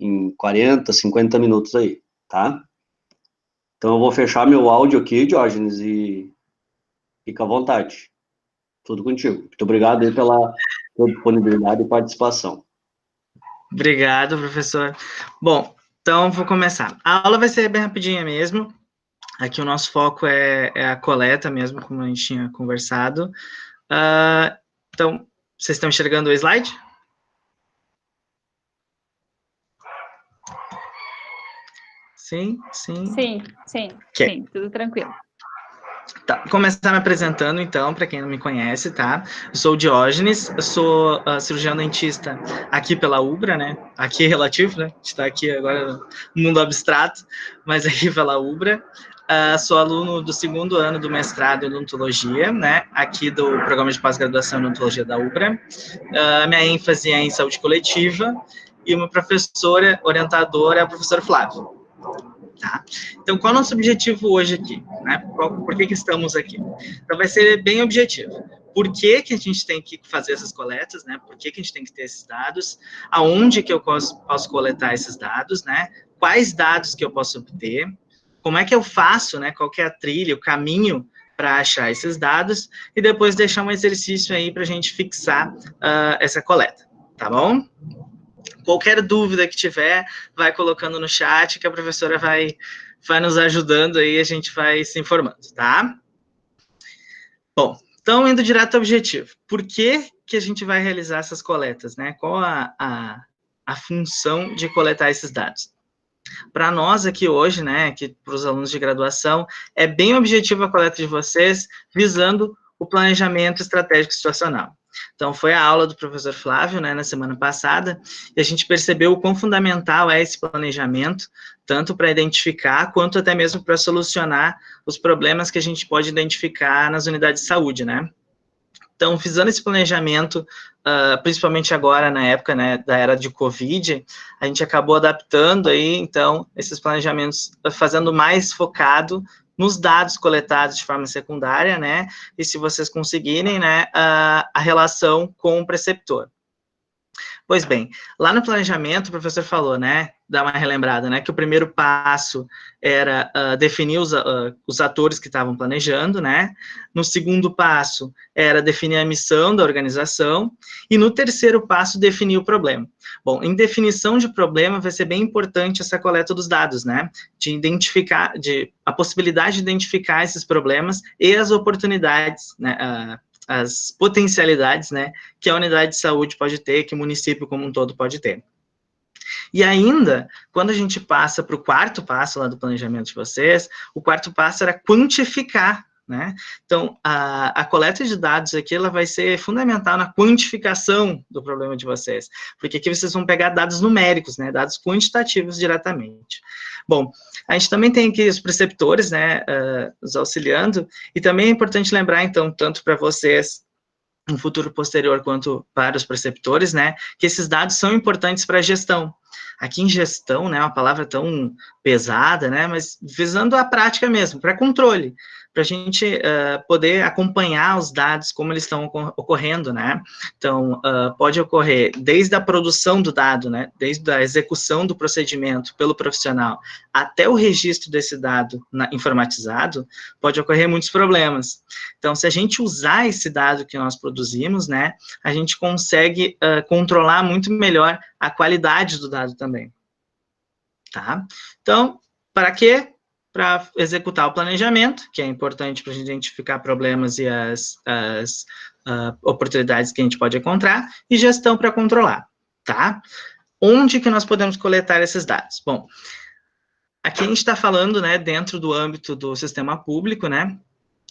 em 40, 50 minutos aí, tá? Então eu vou fechar meu áudio aqui, Diógenes, e fica à vontade. Tudo contigo. Muito obrigado aí pela disponibilidade e participação. Obrigado, professor. Bom, então vou começar. A aula vai ser bem rapidinha mesmo. Aqui o nosso foco é a coleta mesmo, como a gente tinha conversado. Então, vocês estão enxergando o slide? Sim, sim. Sim, tudo tranquilo. Tá, vou começar me apresentando, então, para quem não me conhece, tá? Eu sou o Diógenes, eu sou cirurgião dentista aqui pela UBRA, né? Aqui é relativo, né? A gente está aqui agora no mundo abstrato, mas aqui pela UBRA. Sou aluno do 2º ano do mestrado em odontologia, né? Aqui do programa de pós-graduação em odontologia da UBRA. Minha ênfase é em saúde coletiva e uma professora orientadora é o professor Flávio. Tá? Então, qual é o nosso objetivo hoje aqui? Né? Por que estamos aqui? Então, vai ser bem objetivo. Por que a gente tem que fazer essas coletas, né? Por que a gente tem que ter esses dados? Aonde que eu posso coletar esses dados, né? Quais dados que eu posso obter? Como é que eu faço, né? Qual que é a trilha, o caminho para achar esses dados? E depois deixar um exercício aí para a gente fixar essa coleta, tá bom? Qualquer dúvida que tiver, vai colocando no chat, que a professora vai nos ajudando aí, a gente vai se informando, tá? Bom, então, indo direto ao objetivo. Por que a gente vai realizar essas coletas, né? Qual a função de coletar esses dados? Para nós aqui hoje, né, para os alunos de graduação, é bem objetivo a coleta de vocês, visando o planejamento estratégico situacional. Então, foi a aula do professor Flávio, né, na semana passada, e a gente percebeu o quão fundamental é esse planejamento, tanto para identificar, quanto até mesmo para solucionar os problemas que a gente pode identificar nas unidades de saúde, né. Então, visando esse planejamento, principalmente agora, na época, né, da era de Covid, a gente acabou adaptando aí, então, esses planejamentos, fazendo mais focado nos dados coletados de forma secundária, né, e se vocês conseguirem, né, a relação com o preceptor. Pois bem, lá no planejamento, o professor falou, né, dá uma relembrada, né, que o primeiro passo era definir os atores que estavam planejando, né, no segundo passo era definir a missão da organização, e no terceiro passo, definir o problema. Bom, em definição de problema, vai ser bem importante essa coleta dos dados, né, de identificar, a possibilidade de identificar esses problemas e as oportunidades, né, as potencialidades, né, que a unidade de saúde pode ter, que o município como um todo pode ter. E ainda, quando a gente passa para o quarto passo lá do planejamento de vocês, o quarto passo era quantificar, né? Então, a coleta de dados aqui, ela vai ser fundamental na quantificação do problema de vocês, porque aqui vocês vão pegar dados numéricos, né, dados quantitativos diretamente. Bom, a gente também tem aqui os preceptores, né, os auxiliando, e também é importante lembrar, então, tanto para vocês, no futuro posterior, quanto para os preceptores, né, que esses dados são importantes para a gestão. Aqui em gestão, né, uma palavra tão pesada, né, mas visando a prática mesmo, para controle, para a gente poder acompanhar os dados, como eles estão ocorrendo, né, então, pode ocorrer desde a produção do dado, né, desde a execução do procedimento pelo profissional, até o registro desse dado informatizado, pode ocorrer muitos problemas. Então, se a gente usar esse dado que nós produzimos, né, a gente consegue controlar muito melhor a qualidade do dado também, tá? Então, para quê? Para executar o planejamento, que é importante para a gente identificar problemas e as oportunidades que a gente pode encontrar, e gestão para controlar, tá? Onde que nós podemos coletar esses dados? Bom, aqui a gente está falando, né, dentro do âmbito do sistema público, né,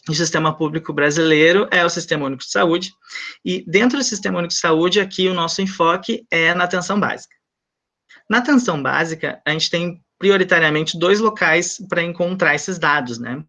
o sistema público brasileiro é o Sistema Único de Saúde, e dentro do Sistema Único de Saúde, aqui o nosso enfoque é na atenção básica. Na atenção básica, a gente tem prioritariamente 2 locais para encontrar esses dados, né?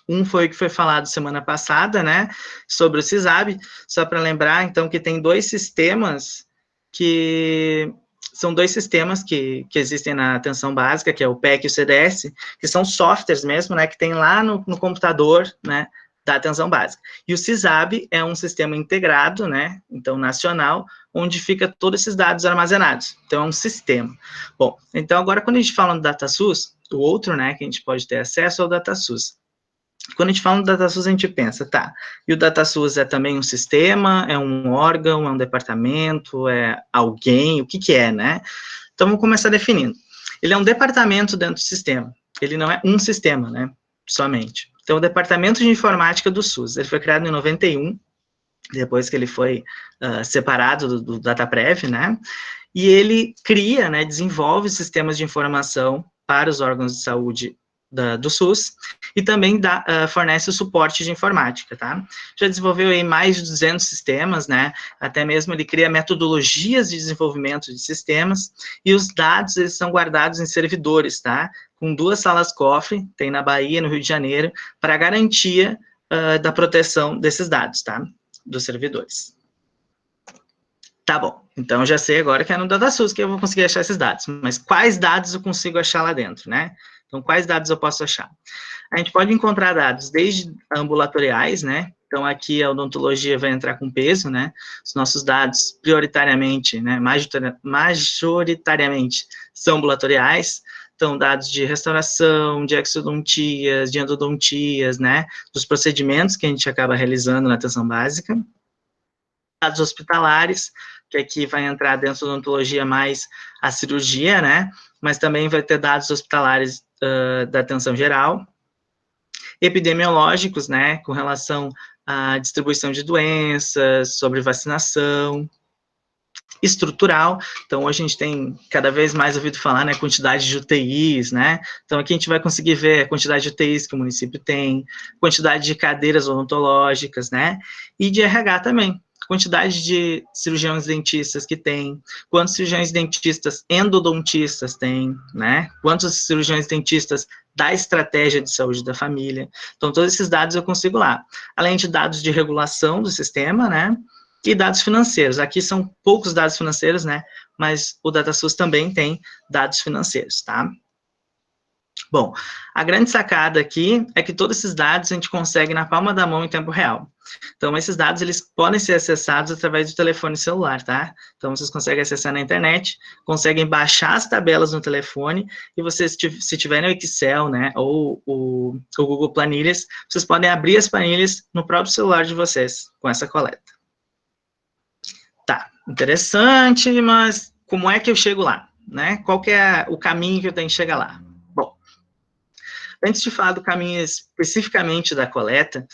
Um foi o que foi falado semana passada, né, sobre o CISAB, só para lembrar, então, que tem 2 sistemas que são 2 sistemas que existem na atenção básica, que é o PEC e o CDS, que são softwares mesmo, né, que tem lá no computador, né, da atenção básica. E o CISAB é um sistema integrado, né, então, nacional, onde fica todos esses dados armazenados. Então, é um sistema. Bom, então agora quando a gente fala no DataSUS, o outro, né, que a gente pode ter acesso é o DataSUS. Quando a gente fala no DataSUS, a gente pensa, tá, e o DataSUS é também um sistema, é um órgão, é um departamento, é alguém, o que que é, né? Então, vamos começar definindo. Ele é um departamento dentro do sistema, ele não é um sistema, né, somente. Então, o Departamento de Informática do SUS, ele foi criado em 91, depois que ele foi separado do DataPrev, né, e ele cria, né, desenvolve sistemas de informação para os órgãos de saúde do SUS, e também fornece o suporte de informática, tá? Já desenvolveu aí mais de 200 sistemas, né? Até mesmo ele cria metodologias de desenvolvimento de sistemas, e os dados, eles são guardados em servidores, tá? Com 2 salas cofre, tem na Bahia, no Rio de Janeiro, para garantia da proteção desses dados, tá? Dos servidores. Tá bom, então eu já sei agora que é no DataSUS que eu vou conseguir achar esses dados, mas quais dados eu consigo achar lá dentro, né? Então, quais dados eu posso achar? A gente pode encontrar dados desde ambulatoriais, né? Então, aqui a odontologia vai entrar com peso, né? Os nossos dados, prioritariamente, né? Majoritariamente, são ambulatoriais. Então, dados de restauração, de exodontias, de endodontias, né? Dos procedimentos que a gente acaba realizando na atenção básica. Dados hospitalares, que aqui vai entrar dentro da odontologia mais a cirurgia, né? Mas também vai ter dados hospitalares da atenção geral, epidemiológicos, né, com relação à distribuição de doenças, sobre vacinação, estrutural, então hoje a gente tem cada vez mais ouvido falar, né, quantidade de UTIs, né, então aqui a gente vai conseguir ver a quantidade de UTIs que o município tem, quantidade de cadeiras odontológicas, né, e de RH também, quantidade de cirurgiões dentistas que tem, quantos cirurgiões dentistas endodontistas tem, né, quantos cirurgiões dentistas da estratégia de saúde da família, então todos esses dados eu consigo lá, além de dados de regulação do sistema, né, e dados financeiros, aqui são poucos dados financeiros, né, mas o DataSUS também tem dados financeiros, tá? Bom, a grande sacada aqui é que todos esses dados a gente consegue na palma da mão em tempo real. Então, esses dados, eles podem ser acessados através do telefone celular, tá? Então, vocês conseguem acessar na internet, conseguem baixar as tabelas no telefone, e vocês, se tiverem o Excel, né, ou o Google Planilhas, vocês podem abrir as planilhas no próprio celular de vocês, com essa coleta. Tá, interessante, mas como é que eu chego lá, né? Qual que é o caminho que eu tenho que chegar lá? Bom, antes de falar do caminho especificamente da coleta,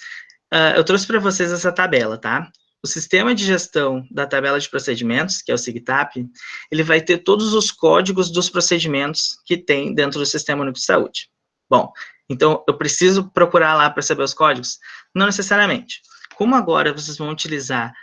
eu trouxe para vocês essa tabela, tá? O sistema de gestão da tabela de procedimentos, que é o SIGTAP, ele vai ter todos os códigos dos procedimentos que tem dentro do Sistema Único de Saúde. Bom, então eu preciso procurar lá para saber os códigos? Não necessariamente. Como agora vocês vão utilizar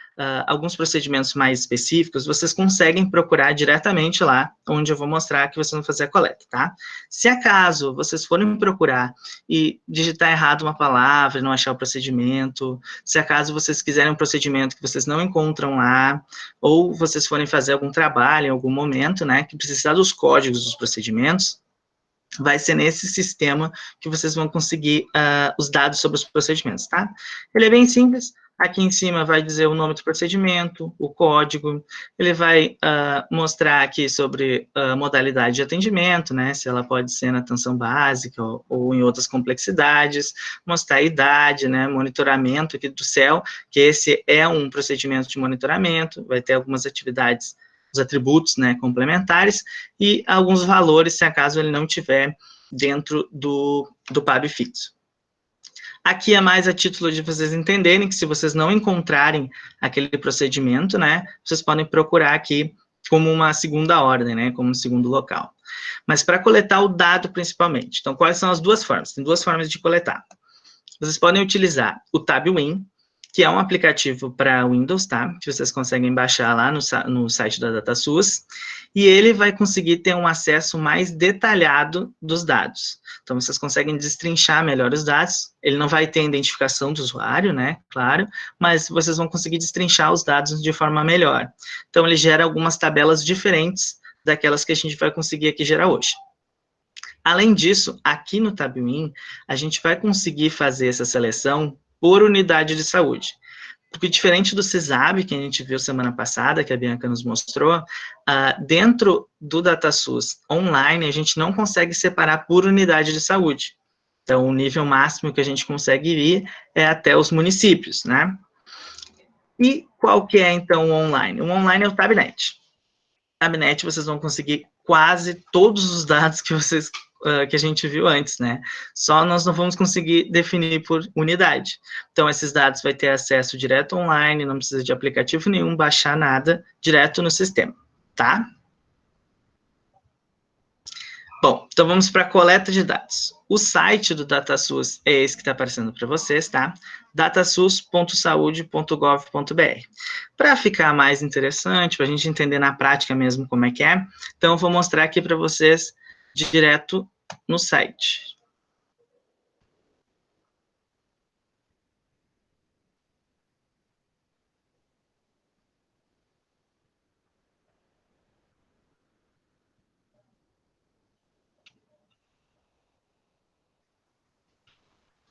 alguns procedimentos mais específicos, vocês conseguem procurar diretamente lá, onde eu vou mostrar que vocês vão fazer a coleta, tá? Se acaso vocês forem procurar e digitar errado uma palavra, não achar o procedimento, se acaso vocês quiserem um procedimento que vocês não encontram lá, ou vocês forem fazer algum trabalho em algum momento, né, que precisar dos códigos dos procedimentos, vai ser nesse sistema que vocês vão conseguir os dados sobre os procedimentos, tá? Ele é bem simples. Aqui em cima vai dizer o nome do procedimento, o código, ele vai mostrar aqui sobre a modalidade de atendimento, né, se ela pode ser na atenção básica ou em outras complexidades, mostrar a idade, né, monitoramento aqui do CEL, que esse é um procedimento de monitoramento, vai ter algumas atividades, os atributos, né, complementares, e alguns valores, se acaso ele não tiver dentro do PAB fixo. Aqui é mais a título de vocês entenderem que se vocês não encontrarem aquele procedimento, né, vocês podem procurar aqui como uma segunda ordem, né, como um segundo local. Mas para coletar o dado principalmente. Então, quais são as duas formas? Tem duas formas de coletar. Vocês podem utilizar o TabWin, que é um aplicativo para Windows, tá? Que vocês conseguem baixar lá no site da DataSUS, e ele vai conseguir ter um acesso mais detalhado dos dados. Então, vocês conseguem destrinchar melhor os dados, ele não vai ter a identificação do usuário, né, claro, mas vocês vão conseguir destrinchar os dados de forma melhor. Então, ele gera algumas tabelas diferentes daquelas que a gente vai conseguir aqui gerar hoje. Além disso, aqui no TabWin, a gente vai conseguir fazer essa seleção por unidade de saúde. porque diferente do CISAB, que a gente viu semana passada, que a Bianca nos mostrou, dentro do DataSUS online, a gente não consegue separar por unidade de saúde. Então, o nível máximo que a gente consegue ir é até os municípios, né? E qual que é, então, o online? O online é o Tabnet. Tabnet, vocês vão conseguir quase todos os dados que vocês que a gente viu antes, né? Só nós não vamos conseguir definir por unidade. Então, esses dados vai ter acesso direto online, não precisa de aplicativo nenhum, baixar nada, direto no sistema, tá? Bom, então vamos para a coleta de dados. O site do DataSUS é esse que está aparecendo para vocês, tá? datasus.saude.gov.br. Para ficar mais interessante, para a gente entender na prática mesmo como é que é, então eu vou mostrar aqui para vocês direto no site.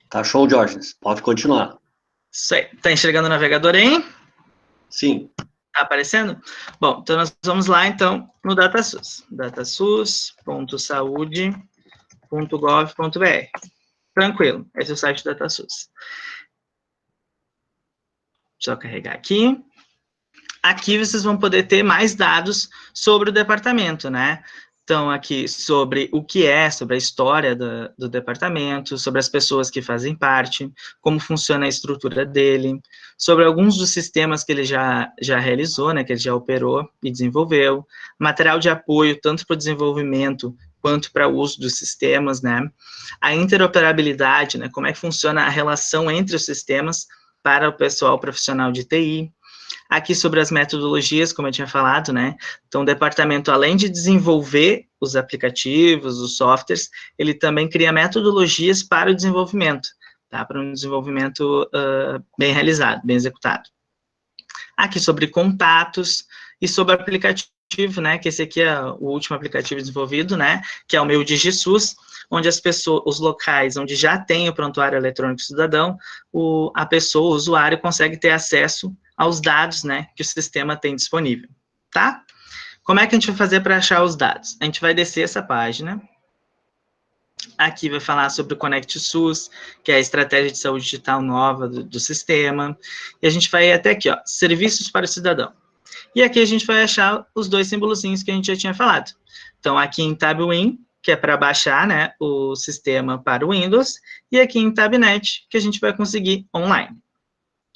Tá show, Diógenes. Pode continuar. Isso aí. Tá enxergando o navegador aí? Sim. Tá aparecendo? Bom, então nós vamos lá, então, no DataSUS. datasus.saude.gov.br. Tranquilo, esse é o site do DataSUS. Só carregar aqui. Aqui vocês vão poder ter mais dados sobre o departamento, né? Então, aqui sobre o que é, sobre a história do departamento, sobre as pessoas que fazem parte, como funciona a estrutura dele, sobre alguns dos sistemas que ele já realizou, né, que ele já operou e desenvolveu, material de apoio, tanto para o desenvolvimento quanto para o uso dos sistemas, né, a interoperabilidade, né, como é que funciona a relação entre os sistemas para o pessoal profissional de TI. Aqui sobre as metodologias, como eu tinha falado, né? Então, o departamento, além de desenvolver os aplicativos, os softwares, ele também cria metodologias para o desenvolvimento, tá? Para um desenvolvimento bem realizado, bem executado. Aqui sobre contatos e sobre aplicativo, né? Que esse aqui é o último aplicativo desenvolvido, né? Que é o meu DigiSUS, onde as pessoas, os locais onde já tem o prontuário eletrônico cidadão, a pessoa, o usuário, consegue ter acesso aos dados, né, que o sistema tem disponível, tá? Como é que a gente vai fazer para achar os dados? A gente vai descer essa página, aqui vai falar sobre o Conect SUS, que é a estratégia de saúde digital nova do sistema, e a gente vai até aqui, ó, serviços para o cidadão. E aqui a gente vai achar os dois símbolozinhos que a gente já tinha falado. Então, aqui em TabWin, que é para baixar, né, o sistema para o Windows, e aqui em TabNet, que a gente vai conseguir online.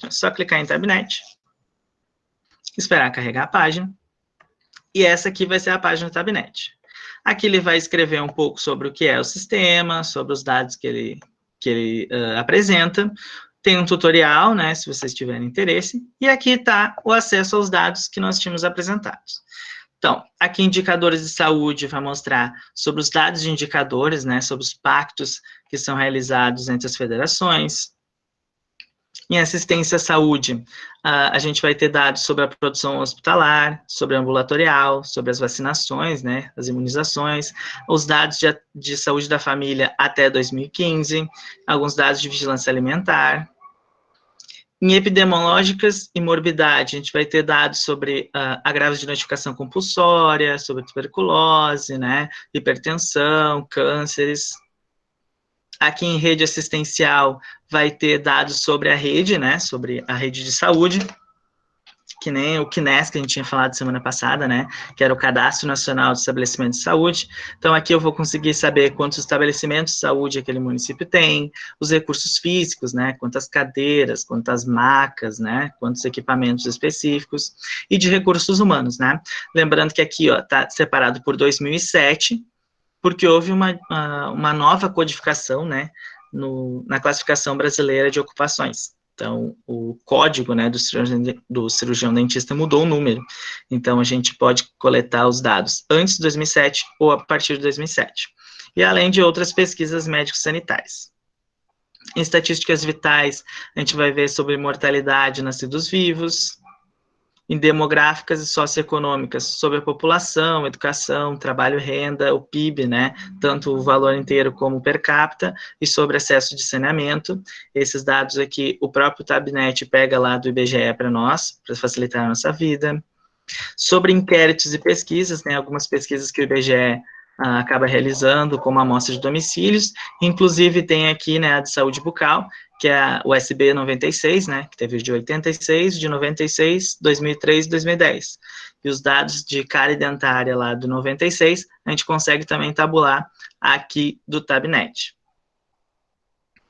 É só clicar em Tabnet, esperar carregar a página, e essa aqui vai ser a página do Tabnet. Aqui ele vai escrever um pouco sobre o que é o sistema, sobre os dados que ele apresenta, tem um tutorial, né, se vocês tiverem interesse, e aqui está o acesso aos dados que nós tínhamos apresentados. Então, aqui indicadores de saúde vai mostrar sobre os dados de indicadores, né, sobre os pactos que são realizados entre as federações. Em assistência à saúde, a gente vai ter dados sobre a produção hospitalar, sobre a ambulatorial, sobre as vacinações, né, as imunizações, os dados de saúde da família até 2015, alguns dados de vigilância alimentar. Em epidemiológicas e morbidade, a gente vai ter dados sobre agravos de notificação compulsória, sobre tuberculose, né, hipertensão, cânceres. Aqui em rede assistencial vai ter dados sobre a rede, né, sobre a rede de saúde, que nem o CNES que a gente tinha falado semana passada, né, que era o Cadastro Nacional de Estabelecimentos de Saúde. Então, aqui eu vou conseguir saber quantos estabelecimentos de saúde aquele município tem, os recursos físicos, né, quantas cadeiras, quantas macas, né, quantos equipamentos específicos, e de recursos humanos, né. Lembrando que aqui, ó, tá separado por 2007, porque houve uma nova codificação, né, na classificação brasileira de ocupações. Então, o código, né, do cirurgião dentista mudou o número. Então, a gente pode coletar os dados antes de 2007 ou a partir de 2007. E além de outras pesquisas médico-sanitárias. Em estatísticas vitais, a gente vai ver sobre mortalidade nascidos vivos, em demográficas e socioeconômicas, sobre a população, educação, trabalho e renda, o PIB, né, tanto o valor inteiro como o per capita, e sobre acesso de saneamento. Esses dados aqui, o próprio Tabnet pega lá do IBGE para nós, para facilitar a nossa vida. Sobre inquéritos e pesquisas, né, algumas pesquisas que o IBGE acaba realizando, como a amostra de domicílios, inclusive tem aqui, né, a de saúde bucal, que é o SB 96, né, que teve de 86, de 96, 2003 e 2010. E os dados de cárie dentária lá do 96, a gente consegue também tabular aqui do Tabnet.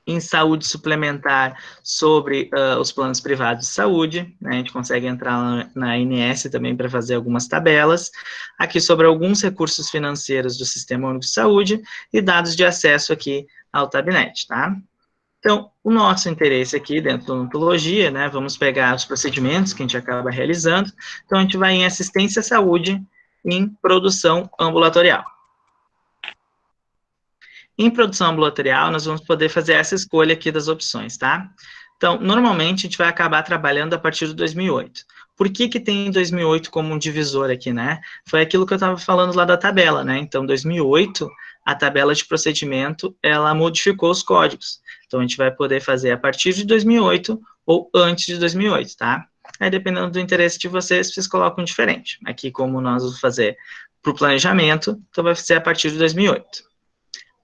Em saúde suplementar, sobre os planos privados de saúde, né, a gente consegue entrar na ANS também para fazer algumas tabelas, aqui sobre alguns recursos financeiros do Sistema Único de Saúde, e dados de acesso aqui ao Tabnet, tá? Então, o nosso interesse aqui dentro da odontologia, né, vamos pegar os procedimentos que a gente acaba realizando, então a gente vai em assistência à saúde em produção ambulatorial. Em produção ambulatorial, nós vamos poder fazer essa escolha aqui das opções, tá? Então, normalmente, a gente vai acabar trabalhando a partir de 2008. Por que que tem 2008 como um divisor aqui, né? Foi aquilo que eu estava falando lá da tabela, né? Então, 2008, a tabela de procedimento, ela modificou os códigos. Então, a gente vai poder fazer a partir de 2008 ou antes de 2008, tá? Aí, dependendo do interesse de vocês, vocês colocam diferente. Aqui, como nós vamos fazer para o planejamento, então vai ser a partir de 2008.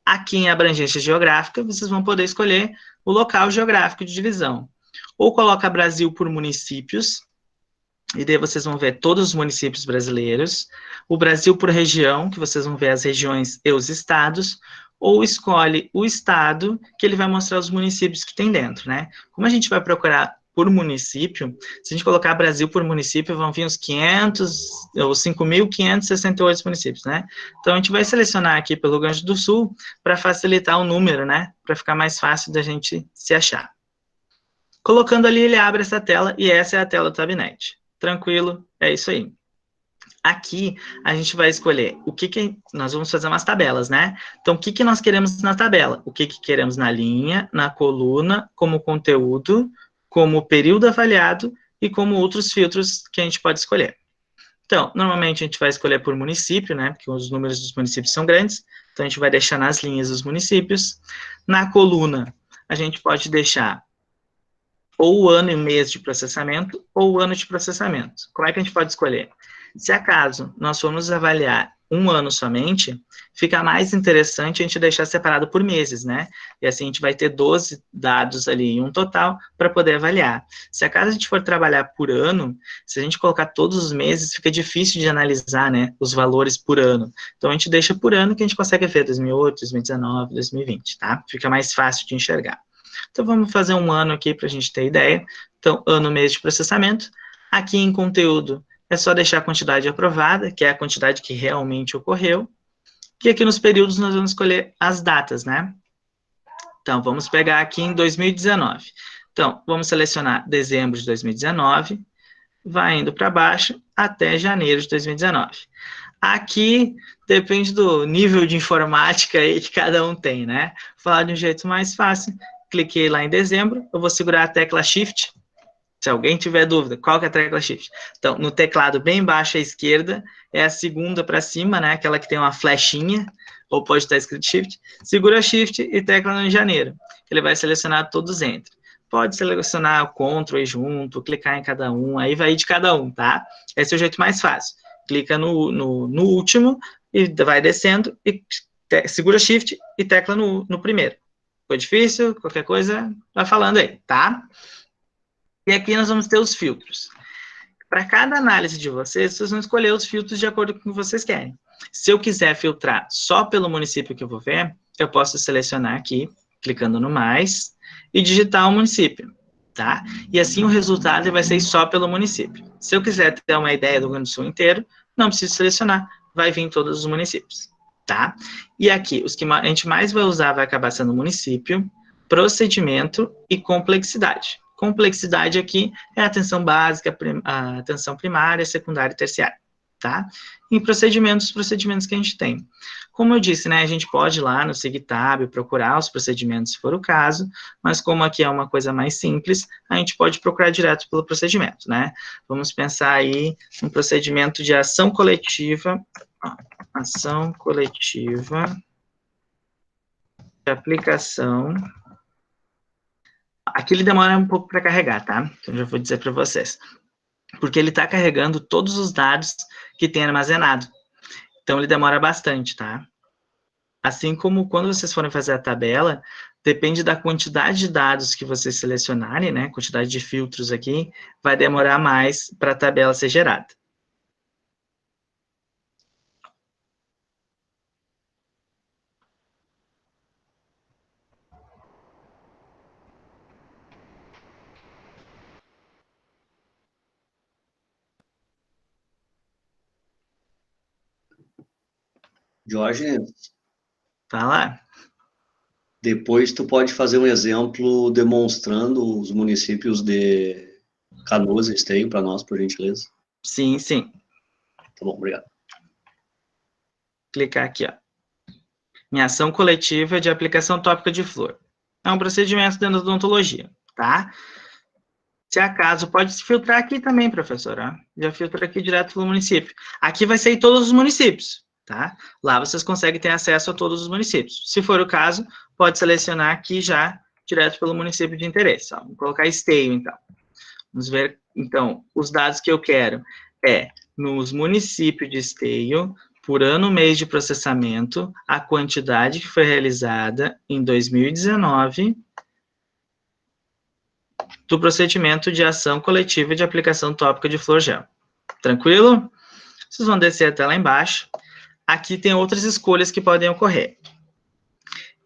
Aqui em abrangência geográfica, vocês vão poder escolher o local geográfico de divisão. Ou coloca Brasil por municípios, e daí vocês vão ver todos os municípios brasileiros. O Brasil por região, que vocês vão ver as regiões e os estados. Ou escolhe o estado, que ele vai mostrar os municípios que tem dentro, né? Como a gente vai procurar por município, se a gente colocar Brasil por município, vão vir os 5.568 municípios, né? Então, a gente vai selecionar aqui pelo Rio Grande do Sul para facilitar o número, né? Para ficar mais fácil da gente se achar. Colocando ali, ele abre essa tela e essa é a tela do Tabnet. Tranquilo, é isso aí. Aqui, a gente vai escolher o que nós vamos fazer umas tabelas, né? Então, o que nós queremos na tabela? O que queremos na linha, na coluna, como conteúdo, como período avaliado e como outros filtros que a gente pode escolher. Então, normalmente a gente vai escolher por município, né, porque os números dos municípios são grandes, então a gente vai deixar nas linhas os municípios. Na coluna, a gente pode deixar ou o ano e mês de processamento, ou o ano de processamento. Como é que a gente pode escolher? Se acaso nós formos avaliar um ano somente, fica mais interessante a gente deixar separado por meses, né? E assim a gente vai ter 12 dados ali em um total para poder avaliar. Se acaso a gente for trabalhar por ano, se a gente colocar todos os meses, fica difícil de analisar, né, os valores por ano. Então a gente deixa por ano que a gente consegue ver 2008, 2019, 2020, tá? Fica mais fácil de enxergar. Então vamos fazer um ano aqui para a gente ter ideia. Então, ano, mês de processamento. Aqui em conteúdo, é só deixar a quantidade aprovada, que é a quantidade que realmente ocorreu. E aqui nos períodos nós vamos escolher as datas, né? Então, vamos pegar aqui em 2019. Então, vamos selecionar dezembro de 2019, vai indo para baixo até janeiro de 2019. Aqui depende do nível de informática aí que cada um tem, né? Vou falar de um jeito mais fácil. Cliquei lá em dezembro, eu vou segurar a tecla Shift. Se alguém tiver dúvida, qual que é a tecla Shift? Então, no teclado bem embaixo à esquerda, é a segunda para cima, né? Aquela que tem uma flechinha, ou pode estar escrito Shift. Segura Shift e tecla no janeiro. Ele vai selecionar todos entre. Pode selecionar o Ctrl e junto, clicar em cada um, aí vai de cada um, tá? Esse é o jeito mais fácil. Clica no último e vai descendo, e segura Shift e tecla no primeiro. Ficou difícil? Qualquer coisa, vai falando aí, tá? E aqui nós vamos ter os filtros. Para cada análise de vocês vão escolher os filtros de acordo com o que vocês querem. Se eu quiser filtrar só pelo município que eu vou ver, eu posso selecionar aqui, clicando no mais, e digitar o município, tá? E assim o resultado vai ser só pelo município. Se eu quiser ter uma ideia do Rio Grande do Sul inteiro, não preciso selecionar, vai vir todos os municípios, tá? E aqui, os que a gente mais vai usar vai acabar sendo município, procedimento e complexidade. Complexidade aqui é a atenção básica, a atenção primária, secundária e terciária, tá? Em procedimentos, os procedimentos que a gente tem. Como eu disse, né, a gente pode ir lá no SIGTAB procurar os procedimentos, se for o caso, mas como aqui é uma coisa mais simples, a gente pode procurar direto pelo procedimento, né? Vamos pensar aí um procedimento de ação coletiva de aplicação. Aqui ele demora um pouco para carregar, tá? Então, já vou dizer para vocês. Porque ele está carregando todos os dados que tem armazenado. Então, ele demora bastante, tá? Assim como quando vocês forem fazer a tabela, depende da quantidade de dados que vocês selecionarem, né? Quantidade de filtros aqui, vai demorar mais para a tabela ser gerada. Jorge, Tá lá? depois tu pode fazer um exemplo demonstrando os municípios de Canoas e Esteio para nós, por gentileza. Sim, sim. Tá bom, obrigado. Clicar aqui, ó. Em ação coletiva de aplicação tópica de flor. É um procedimento dentro da odontologia, tá? Se acaso, pode se filtrar aqui também, professora. Já filtra aqui direto pelo município. Aqui vai sair todos os municípios, tá? Lá vocês conseguem ter acesso a todos os municípios. Se for o caso, pode selecionar aqui já, direto pelo município de interesse. Ó. Vou colocar Esteio, então. Vamos ver, então, os dados que eu quero nos municípios de Esteio, por ano, mês de processamento, a quantidade que foi realizada em 2019 do procedimento de ação coletiva de aplicação tópica de flor gel. Tranquilo? Vocês vão descer até lá embaixo. Aqui tem outras escolhas que podem ocorrer.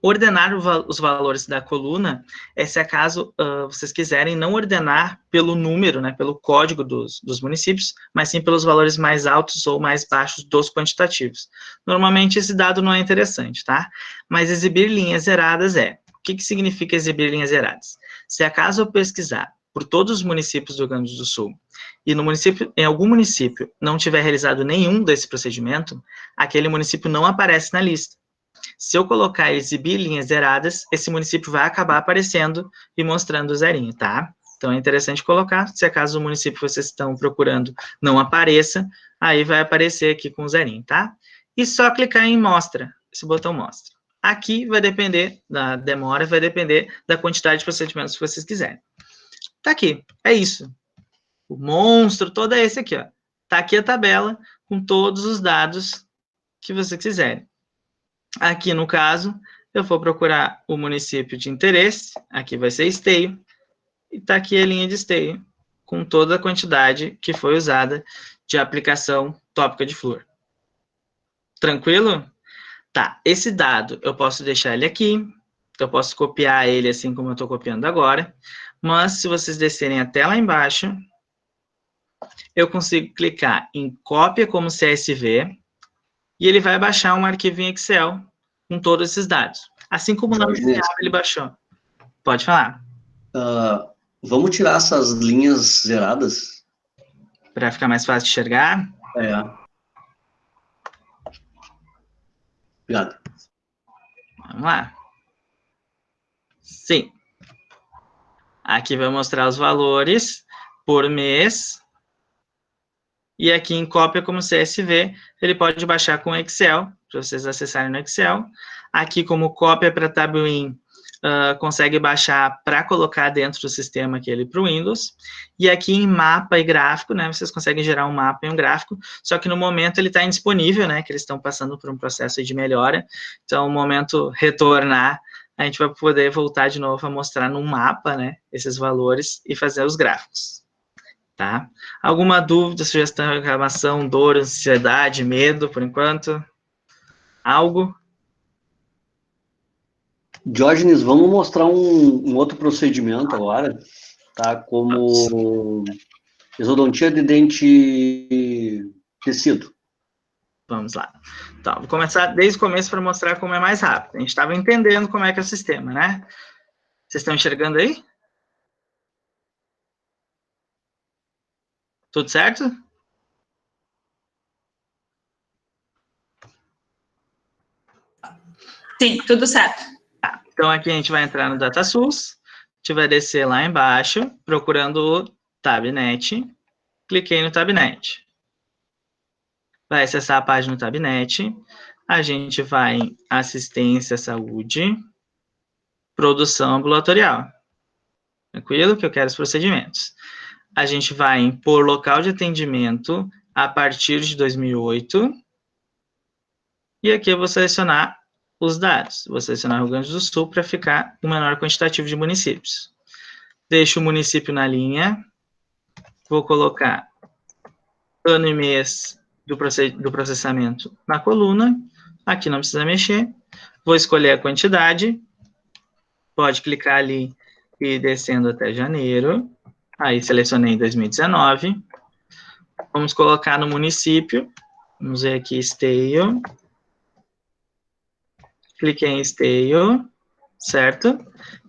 Ordenar os valores da coluna se acaso vocês quiserem não ordenar pelo número, né, pelo código dos municípios, mas sim pelos valores mais altos ou mais baixos dos quantitativos. Normalmente esse dado não é interessante, tá? Mas exibir linhas zeradas O que significa exibir linhas zeradas? Se acaso eu pesquisar por todos os municípios do Rio Grande do Sul e em algum município não tiver realizado nenhum desse procedimento, aquele município não aparece na lista. Se eu colocar exibir linhas zeradas, esse município vai acabar aparecendo e mostrando o zerinho, tá? Então, é interessante colocar, se acaso o município que vocês estão procurando não apareça, aí vai aparecer aqui com o zerinho, tá? E só clicar em mostra, esse botão mostra. Aqui vai depender da demora, vai depender da quantidade de procedimentos que vocês quiserem. Tá aqui, é isso. O monstro todo é esse aqui, ó. Tá aqui a tabela com todos os dados que vocês quiserem. Aqui, no caso, eu vou procurar o município de interesse, aqui vai ser Esteio, e está aqui a linha de Esteio, com toda a quantidade que foi usada de aplicação tópica de flor. Tranquilo? Tá, esse dado eu posso deixar ele aqui, eu posso copiar ele assim como eu estou copiando agora, mas se vocês descerem até lá embaixo, eu consigo clicar em cópia como CSV, e ele vai baixar um arquivo em Excel com todos esses dados. Assim como o nome ele baixou. Pode falar. Vamos tirar essas linhas zeradas? Para ficar mais fácil de enxergar? Obrigado. Vamos lá. Sim. Aqui vai mostrar os valores por mês. E aqui em cópia como CSV, ele pode baixar com Excel, para vocês acessarem no Excel. Aqui como cópia para Tabuin, consegue baixar para colocar dentro do sistema aquele para o Windows. E aqui em mapa e gráfico, né, vocês conseguem gerar um mapa e um gráfico, só que no momento ele está indisponível, né, que eles estão passando por um processo de melhora. Então, no momento retornar, a gente vai poder voltar de novo a mostrar no mapa, né, esses valores e fazer os gráficos. Tá? Alguma dúvida, sugestão, reclamação, dor, ansiedade, medo, por enquanto? Algo? Diógenes, vamos mostrar um outro procedimento agora, tá? Como exodontia de dente tecido. Vamos lá. Então, vou começar desde o começo para mostrar como é mais rápido. A gente estava entendendo como é que é o sistema, né? Vocês estão enxergando aí? Tudo certo? Sim, tudo certo. Tá. Então, aqui a gente vai entrar no DataSUS, a gente vai descer lá embaixo, procurando o Tabnet, cliquei no Tabnet. Vai acessar a página do Tabnet, a gente vai em assistência à saúde, produção ambulatorial. Tranquilo? Que eu quero os procedimentos. A gente vai em por local de atendimento a partir de 2008. E aqui eu vou selecionar os dados. Vou selecionar o Rio Grande do Sul para ficar o menor quantitativo de municípios. Deixo o município na linha. Vou colocar ano e mês do processamento na coluna. Aqui não precisa mexer. Vou escolher a quantidade. Pode clicar ali e ir descendo até janeiro. Aí selecionei 2019. Vamos colocar no município. Vamos ver aqui, Esteio. Cliquei em Esteio, certo?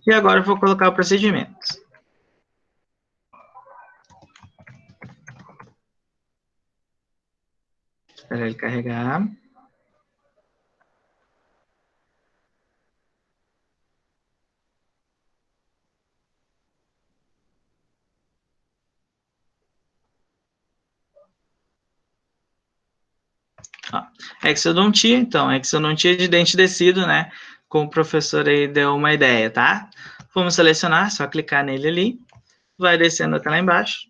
E agora eu vou colocar o procedimento. Espera ele carregar. Ó, exodontia, então, exodontia de dente descido, né? Como o professor aí deu uma ideia, tá? Vamos selecionar, só clicar nele ali. Vai descendo até lá embaixo.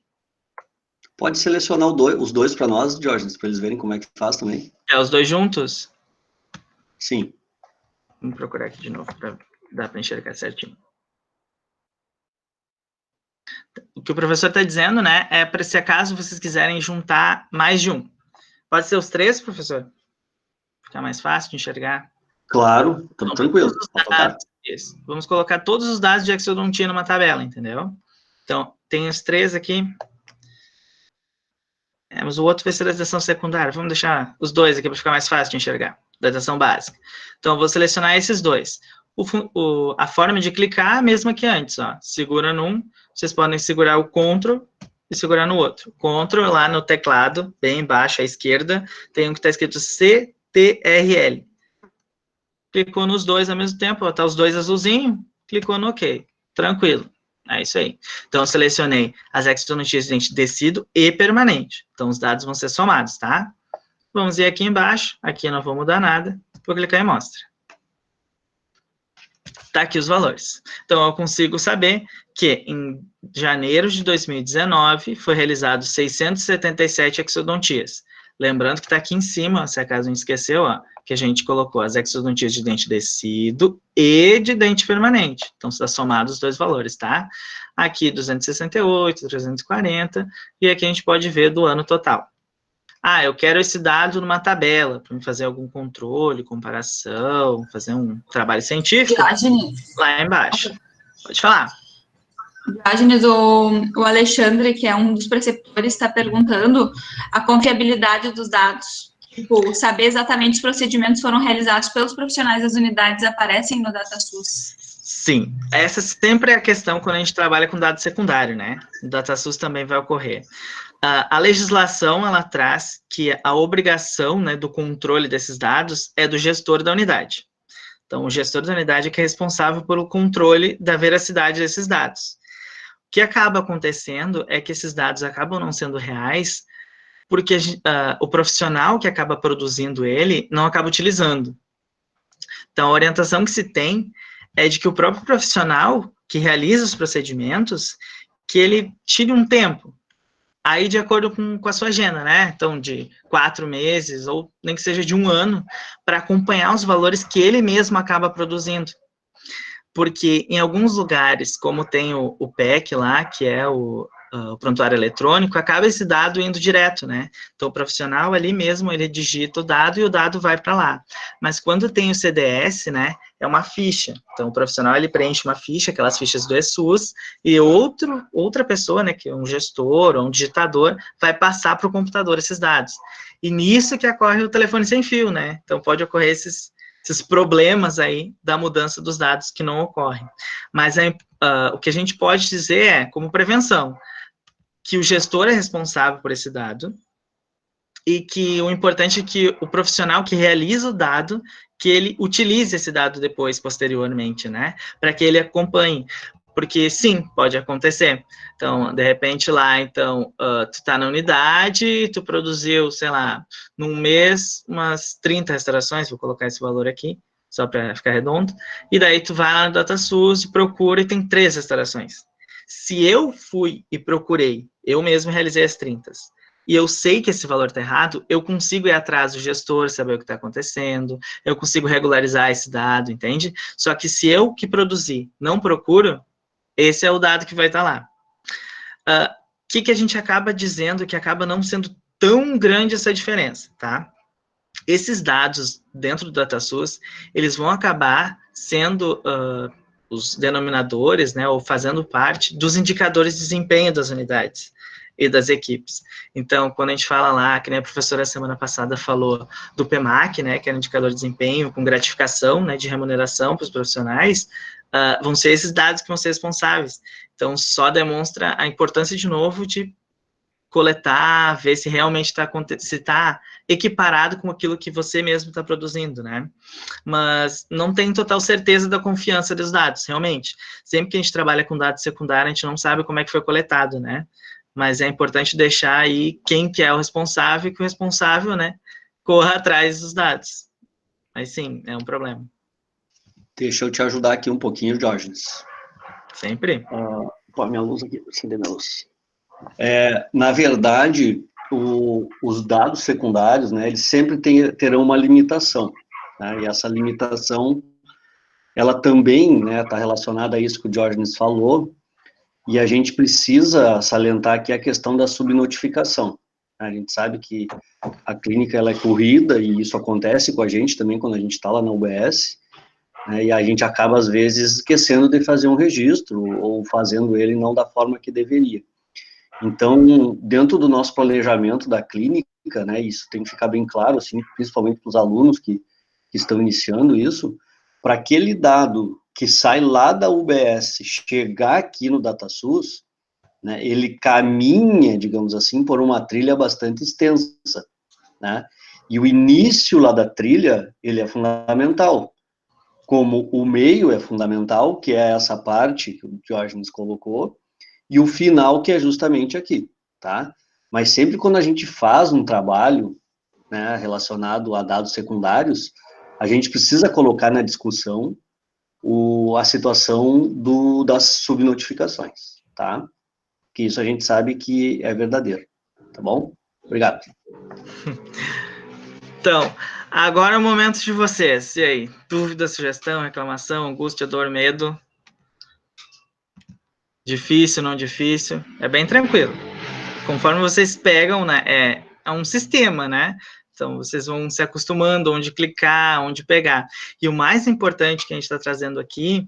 Pode selecionar os dois para nós, Diógenes, para eles verem como é que faz também. É os dois juntos? Sim. Vamos procurar aqui de novo, para dar para enxergar certinho. O que o professor está dizendo, né, é para se acaso vocês quiserem juntar mais de um. Pode ser os três, professor? Ficar mais fácil de enxergar? Claro, estamos tranquilos. Vamos colocar todos os dados de exodontia numa tabela, entendeu? Então, tem os três aqui. Mas o outro vai ser da datação secundária. Vamos deixar os dois aqui para ficar mais fácil de enxergar. Datação básica. Então, eu vou selecionar esses dois. A forma de clicar é a mesma que antes. Ó. Segura num, vocês podem segurar o CTRL e segurar no outro. CTRL lá no teclado, bem embaixo à esquerda, tem um que está escrito CTRL. Clicou nos dois ao mesmo tempo, está os dois azulzinhos, clicou no OK. Tranquilo. É isso aí. Então, eu selecionei as exodontias de dente descido e permanente. Então, os dados vão ser somados, tá? Vamos ir aqui embaixo. Aqui eu não vou mudar nada. Vou clicar em mostra. Tá aqui os valores. Então, eu consigo saber que em janeiro de 2019 foi realizado 677 exodontias. Lembrando que está aqui em cima, se acaso não esqueceu, ó, que a gente colocou as exodontias de dente descido e de dente permanente. Então, está somado os dois valores, tá? Aqui 268, 340, e aqui a gente pode ver do ano total. Ah, eu quero esse dado numa tabela, para fazer algum controle, comparação, fazer um trabalho científico. Diógenes. Lá embaixo. Pode falar. Diógenes, o Alexandre, que é um dos preceptores, está perguntando a confiabilidade dos dados. Tipo, saber exatamente os procedimentos foram realizados pelos profissionais das unidades aparecem no DataSUS. Sim, essa sempre é a questão quando a gente trabalha com dado secundário, né? O DataSUS também vai ocorrer. A legislação, ela traz que a obrigação, né, do controle desses dados é do gestor da unidade. Então, o gestor da unidade é que é responsável pelo controle da veracidade desses dados. O que acaba acontecendo é que esses dados acabam não sendo reais porque o profissional que acaba produzindo ele não acaba utilizando. Então, a orientação que se tem é de que o próprio profissional que realiza os procedimentos, que ele tire um tempo, aí de acordo com a sua agenda, né? Então, de 4 meses, ou nem que seja de 1 ano, para acompanhar os valores que ele mesmo acaba produzindo. Porque em alguns lugares, como tem o PEC lá, que é o prontuário eletrônico, acaba esse dado indo direto, né? Então, o profissional ali mesmo, ele digita o dado e o dado vai para lá. Mas quando tem o CDS, né, é uma ficha. Então, o profissional, ele preenche uma ficha, aquelas fichas do ESUS, e outra pessoa, né, que é um gestor ou um digitador, vai passar para o computador esses dados. E nisso que ocorre o telefone sem fio, né? Então, pode ocorrer esses problemas aí da mudança dos dados que não ocorrem. Mas o que a gente pode dizer é, como prevenção, que o gestor é responsável por esse dado, e que o importante é que o profissional que realiza o dado, que ele utilize esse dado depois, posteriormente, né? Para que ele acompanhe. Porque, sim, pode acontecer. Então, de repente, lá, então, tu está na unidade, tu produziu, sei lá, num mês, umas 30 restaurações, vou colocar esse valor aqui, só para ficar redondo, e daí tu vai lá no DataSUS, procura e tem 3 restaurações. Se eu fui e procurei, eu mesmo realizei as 30, e eu sei que esse valor está errado, eu consigo ir atrás do gestor, saber o que está acontecendo, eu consigo regularizar esse dado, entende? Só que se eu que produzi não procuro, esse é o dado que vai estar lá. O que a gente acaba dizendo que acaba não sendo tão grande essa diferença, tá? Esses dados dentro do DataSUS, eles vão acabar sendo os denominadores, né, ou fazendo parte dos indicadores de desempenho das unidades e das equipes. Então, quando a gente fala lá, que nem a professora semana passada falou do PMAC, né, que é o indicador de desempenho com gratificação, né, de remuneração para os profissionais, vão ser esses dados que vão ser responsáveis. Então, só demonstra a importância, de novo, de coletar, ver se realmente está equiparado com aquilo que você mesmo está produzindo, né? Mas não tem total certeza da confiança dos dados, realmente. Sempre que a gente trabalha com dados secundários, a gente não sabe como é que foi coletado, né? Mas é importante deixar aí quem que é o responsável, que o responsável, né, corra atrás dos dados. Mas sim, é um problema. Deixa eu te ajudar aqui um pouquinho, Diógenes. Sempre. Pô, minha luz aqui, acender minha luz. Na verdade, os dados secundários, né, eles sempre terão uma limitação, né, e essa limitação, ela também, né, está relacionada a isso que o Diógenes falou, e a gente precisa salientar aqui a questão da subnotificação. A gente sabe que a clínica ela é corrida, e isso acontece com a gente também quando a gente está lá na UBS, né, e a gente acaba, às vezes, esquecendo de fazer um registro, ou fazendo ele não da forma que deveria. Então, dentro do nosso planejamento da clínica, né, isso tem que ficar bem claro, assim, principalmente para os alunos que estão iniciando isso, para aquele dado que sai lá da UBS chegar aqui no DataSUS, né, ele caminha, digamos assim, por uma trilha bastante extensa, né, e o início lá da trilha, ele é fundamental, como o meio é fundamental, que é essa parte que o Diógenes colocou, e o final, que é justamente aqui, tá? Mas sempre quando a gente faz um trabalho, né, relacionado a dados secundários, a gente precisa colocar na discussão a situação das subnotificações, tá? Que isso a gente sabe que é verdadeiro, tá bom? Obrigado. Então, agora é o momento de vocês. E aí? Dúvida, sugestão, reclamação, angústia, dor, medo? Difícil, não difícil? É bem tranquilo. Conforme vocês pegam, né, é um sistema, né? Então, vocês vão se acostumando onde clicar, onde pegar. E o mais importante que a gente está trazendo aqui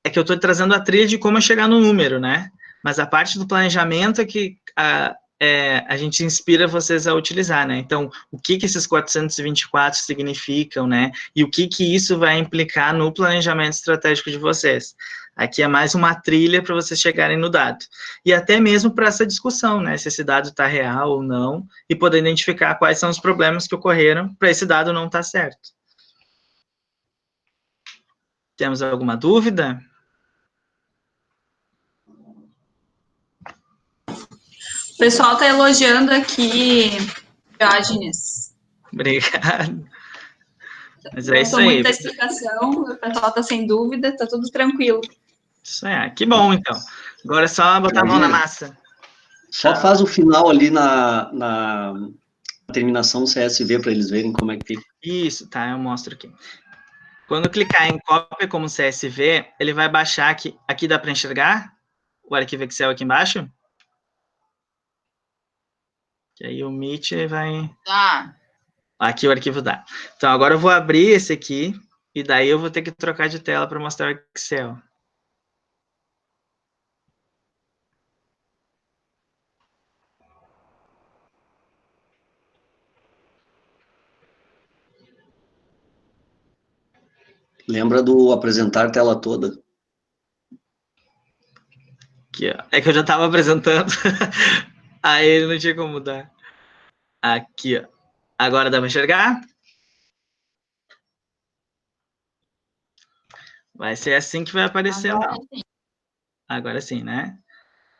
é que eu estou trazendo a trilha de como chegar no número, né? Mas a parte do planejamento é que a gente inspira vocês a utilizar, né? Então, o que esses 424 significam, né? E o que isso vai implicar no planejamento estratégico de vocês. Aqui é mais uma trilha para vocês chegarem no dado. E até mesmo para essa discussão, né? Se esse dado está real ou não, e poder identificar quais são os problemas que ocorreram para esse dado não estar certo. Temos alguma dúvida? O pessoal está elogiando aqui, Diógenes. Obrigado. Mas é isso aí. Muita explicação, o pessoal está sem dúvida, está tudo tranquilo. Isso que bom, então. Agora é só botar a mão na massa. Só faz o final ali na terminação CSV para eles verem como é que fica. Isso, tá, eu mostro aqui. Quando clicar em cópia como CSV, ele vai baixar aqui. Aqui dá para enxergar o arquivo Excel aqui embaixo? Que aí o Meet vai... Tá. Aqui o arquivo dá. Então, agora eu vou abrir esse aqui, e daí eu vou ter que trocar de tela para mostrar o Excel. Lembra do apresentar tela toda? Aqui, ó. É que eu já estava apresentando, aí não tinha como mudar. Aqui, ó. Agora dá para enxergar? Vai ser assim que vai aparecer lá. Agora sim, né?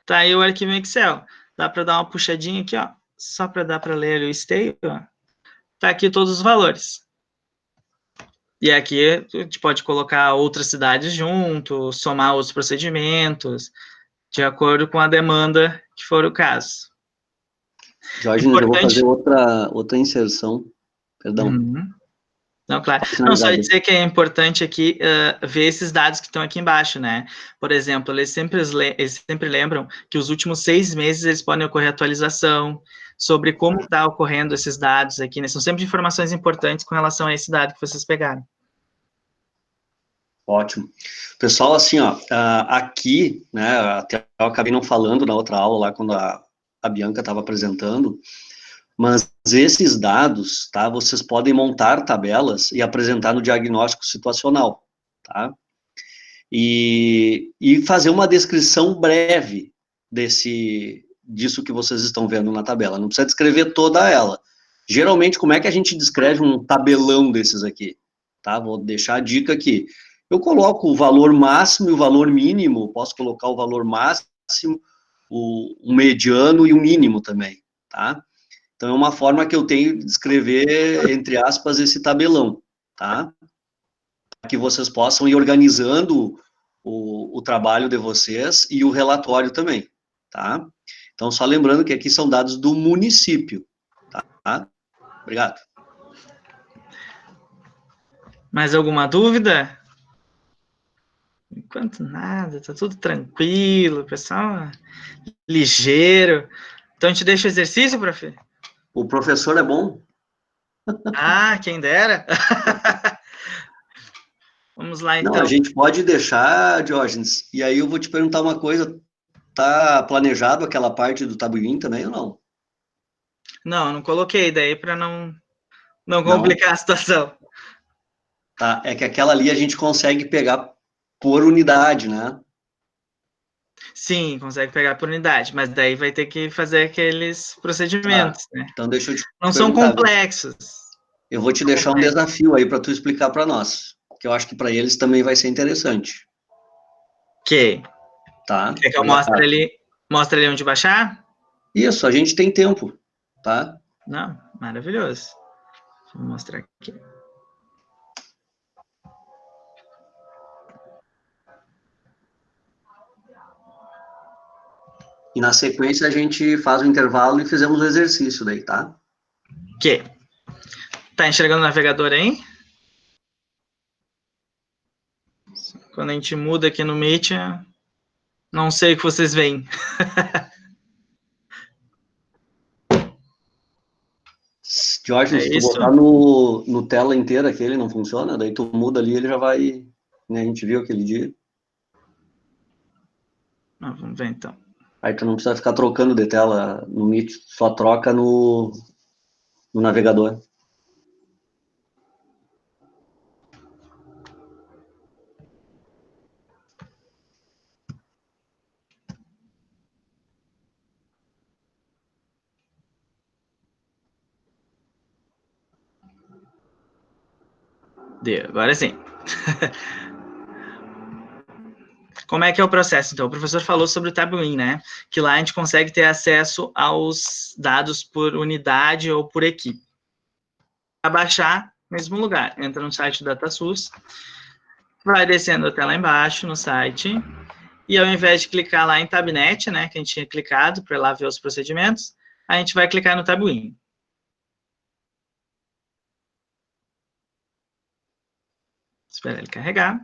Tá aí o arquivo Excel. Dá para dar uma puxadinha aqui, ó. Só para dar para ler o stay, ó. Tá aqui todos os valores. E aqui a gente pode colocar outras cidades junto, somar outros procedimentos, de acordo com a demanda que for o caso. Jorge, eu vou fazer outra inserção. Perdão. Não, claro. Não, só dizer que é importante aqui ver esses dados que estão aqui embaixo, né? Por exemplo, eles sempre lembram que os últimos 6 meses eles podem ocorrer atualização sobre como está ocorrendo esses dados aqui, né? São sempre informações importantes com relação a esse dado que vocês pegaram. Ótimo. Pessoal, assim, ó, aqui, né, até eu acabei não falando na outra aula lá, quando a Bianca estava apresentando, mas esses dados, tá, vocês podem montar tabelas e apresentar no diagnóstico situacional, tá? E fazer uma descrição breve disso que vocês estão vendo na tabela. Não precisa descrever toda ela. Geralmente, como é que a gente descreve um tabelão desses aqui? Tá? Vou deixar a dica aqui. Eu coloco o valor máximo e o valor mínimo, posso colocar o valor máximo, o mediano e o mínimo também, tá? Então, é uma forma que eu tenho de descrever, entre aspas, esse tabelão, tá? Que vocês possam ir organizando o trabalho de vocês e o relatório também, tá? Então, só lembrando que aqui são dados do município, tá? Obrigado. Mais alguma dúvida? Enquanto nada, tá tudo tranquilo, pessoal ligeiro. Então, a gente deixa o exercício, prof? O professor é bom? Ah, quem dera. Vamos lá, então. Não, a gente pode deixar, Diógenes, e aí eu vou te perguntar uma coisa, tá planejado aquela parte do tabuinho também ou não? Não coloquei daí para não complicar a situação. Tá, é que aquela ali a gente consegue pegar por unidade, né? Sim, consegue pegar por unidade, mas daí vai ter que fazer aqueles procedimentos, né? Então deixa eu te Não são complexos. Eu vou te deixar um desafio aí para tu explicar para nós, que eu acho que para eles também vai ser interessante. Ok. Tá? Quer que eu mostre ali onde baixar? Isso, a gente tem tempo, tá? Não, maravilhoso. Vou mostrar aqui. E na sequência a gente faz o intervalo e fizemos o exercício daí, tá? Ok. Tá enxergando o navegador aí? Quando a gente muda aqui no Meet, não sei o que vocês veem. Jorge, se tu botar no tela inteira que ele não funciona, daí tu muda ali, ele já vai... Né, a gente viu aquele dia. Vamos ver então. Aí tu não precisa ficar trocando de tela no Meet, só troca no navegador. Deu, agora sim. Como é que é o processo? Então, o professor falou sobre o Tabuin, né? Que lá a gente consegue ter acesso aos dados por unidade ou por equipe. Para baixar, mesmo lugar. Entra no site do DataSUS, vai descendo até lá embaixo no site, e ao invés de clicar lá em Tabnet, né, que a gente tinha clicado para ir lá ver os procedimentos, a gente vai clicar no Tabuin. Espera ele carregar.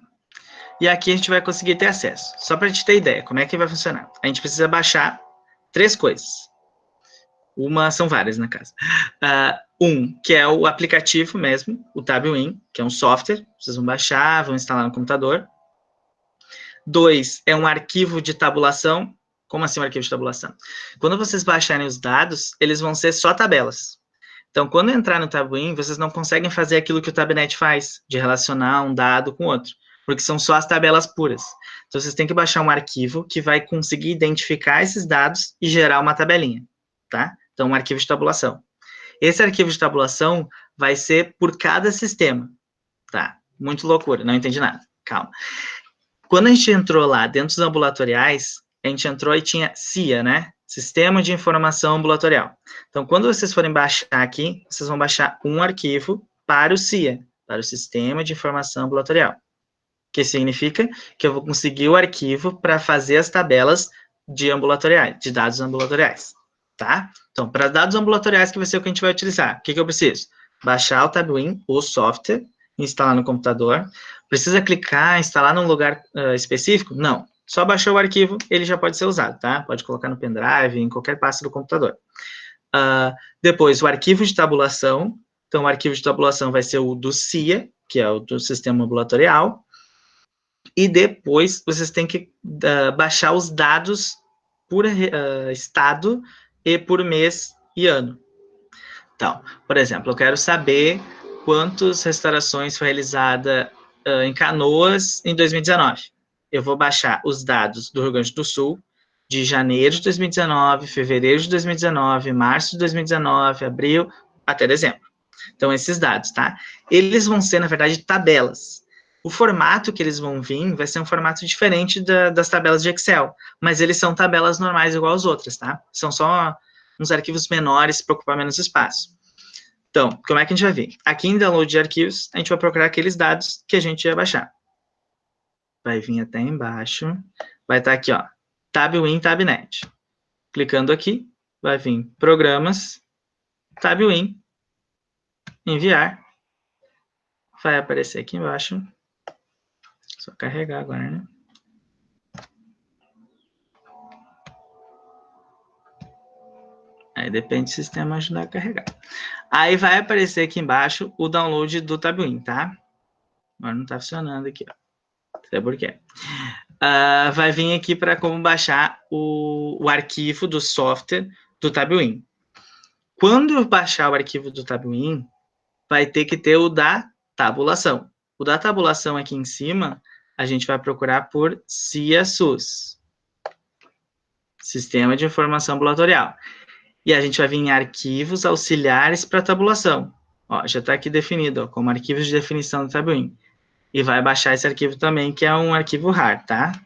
E aqui a gente vai conseguir ter acesso. Só para a gente ter ideia, como é que vai funcionar. A gente precisa baixar 3 coisas. São várias na casa. Que é o aplicativo mesmo, o Tabuin, que é um software. Vocês vão baixar, vão instalar no computador. 2, é um arquivo de tabulação. Como assim um arquivo de tabulação? Quando vocês baixarem os dados, eles vão ser só tabelas. Então, quando entrar no Tabuin, vocês não conseguem fazer aquilo que o Tabnet faz, de relacionar um dado com outro, porque são só as tabelas puras. Então, vocês têm que baixar um arquivo que vai conseguir identificar esses dados e gerar uma tabelinha, tá? Então, um arquivo de tabulação. Esse arquivo de tabulação vai ser por cada sistema, tá? Muito loucura, não entendi nada, calma. Quando a gente entrou lá dentro dos ambulatoriais, a gente entrou e tinha CIA, né? Sistema de Informação Ambulatorial. Então, quando vocês forem baixar aqui, vocês vão baixar um arquivo para o CIA, para o Sistema de Informação Ambulatorial. Que significa que eu vou conseguir o arquivo para fazer as tabelas de ambulatoriais, de dados ambulatoriais, tá? Então, para dados ambulatoriais, que vai ser o que a gente vai utilizar, o que eu preciso? Baixar o Tabuin, o software, instalar no computador. Precisa clicar, instalar num lugar específico? Não. Só baixou o arquivo, ele já pode ser usado, tá? Pode colocar no pendrive, em qualquer pasta do computador. Depois, o arquivo de tabulação. Então, o arquivo de tabulação vai ser o do CIA, que é o do sistema ambulatorial. E depois, vocês têm que baixar os dados por estado e por mês e ano. Então, por exemplo, eu quero saber quantas restaurações foi realizada em Canoas em 2019. Eu vou baixar os dados do Rio Grande do Sul, de janeiro de 2019, fevereiro de 2019, março de 2019, abril, até dezembro. Então, esses dados, tá? Eles vão ser, na verdade, tabelas. O formato que eles vão vir vai ser um formato diferente das tabelas de Excel, mas eles são tabelas normais igual as outras, tá? São só uns arquivos menores para ocupar menos espaço. Então, como é que a gente vai ver? Aqui em download de arquivos, a gente vai procurar aqueles dados que a gente ia baixar. Vai vir até embaixo, vai estar aqui, ó, Tabuin, Tabnet. Clicando aqui, vai vir Programas, Tabuin, Enviar. Vai aparecer aqui embaixo. Só carregar agora, né? Aí depende do sistema ajudar a carregar. Aí vai aparecer aqui embaixo o download do Tabuin, tá? Agora não tá funcionando aqui, ó. Não sei por quê. Vai vir aqui para como baixar o arquivo do software do Tabuin. Quando eu baixar o arquivo do Tabuin, vai ter que ter o da tabulação. O da tabulação aqui em cima, a gente vai procurar por CIA-SUS, Sistema de Informação Ambulatorial. E a gente vai vir em arquivos auxiliares para tabulação. Ó, já está aqui definido, ó, como arquivos de definição do Tabuin. E vai baixar esse arquivo também, que é um arquivo RAR, tá?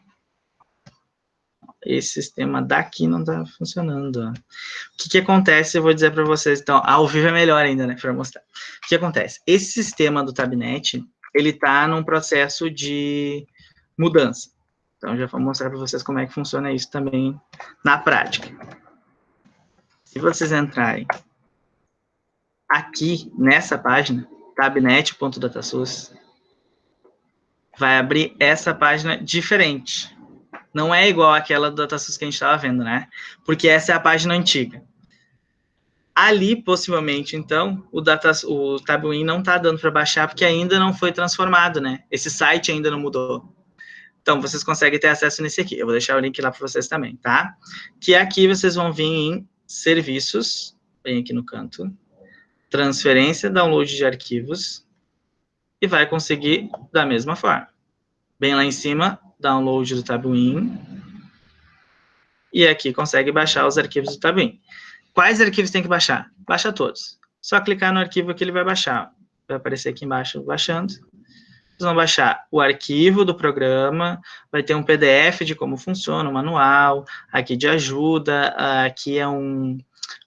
Esse sistema daqui não está funcionando. Ó. O que acontece, eu vou dizer para vocês, então, ao vivo é melhor ainda, né, para mostrar. O que acontece? Esse sistema do Tabnet, ele está num processo de mudança. Então, já vou mostrar para vocês como é que funciona isso também na prática. Se vocês entrarem aqui nessa página, tabnet.datasus, vai abrir essa página diferente. Não é igual àquela do DataSUS que a gente estava vendo, né? Porque essa é a página antiga. Ali, possivelmente, então, o Tabuin não está dando para baixar, porque ainda não foi transformado, né? Esse site ainda não mudou. Então, vocês conseguem ter acesso nesse aqui. Eu vou deixar o link lá para vocês também, tá? Que aqui vocês vão vir em Serviços, bem aqui no canto, Transferência, Download de Arquivos, e vai conseguir da mesma forma. Bem lá em cima, Download do Tabuin, e aqui consegue baixar os arquivos do Tabuin. Quais arquivos tem que baixar? Baixa todos. Só clicar no arquivo que ele vai baixar. Vai aparecer aqui embaixo, baixando. Vocês vão baixar o arquivo do programa, vai ter um PDF de como funciona, um manual, aqui de ajuda, aqui é um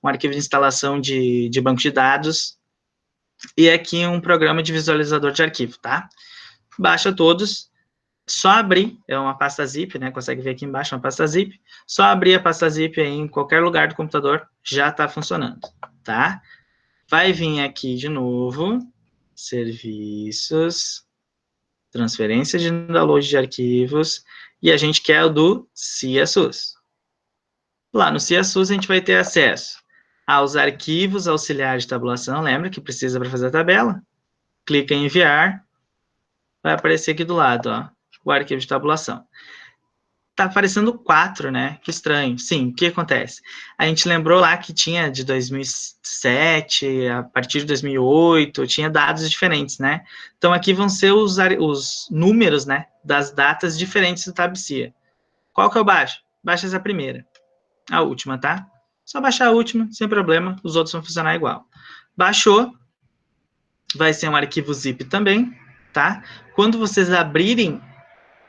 arquivo de instalação de banco de dados, e aqui um programa de visualizador de arquivo, tá? Baixa todos, só abrir, é uma pasta zip, né? Consegue ver aqui embaixo, uma pasta zip, só abrir a pasta zip aí em qualquer lugar do computador, já está funcionando, tá? Vai vir aqui de novo, Serviços, Transferência de download de arquivos, e a gente quer o do CIA-SUS. Lá no CIA-SUS a gente vai ter acesso aos arquivos auxiliares de tabulação, lembra que precisa para fazer a tabela? Clica em enviar, vai aparecer aqui do lado, ó, o arquivo de tabulação. Tá aparecendo 4, né? Que estranho. Sim, o que acontece? A gente lembrou lá que tinha de 2007, a partir de 2008, tinha dados diferentes, né? Então, aqui vão ser os números, né? Das datas diferentes do TabCia. Qual que eu baixo? Baixa essa primeira. A última, tá? Só baixar a última, sem problema, os outros vão funcionar igual. Baixou, vai ser um arquivo zip também, tá? Quando vocês abrirem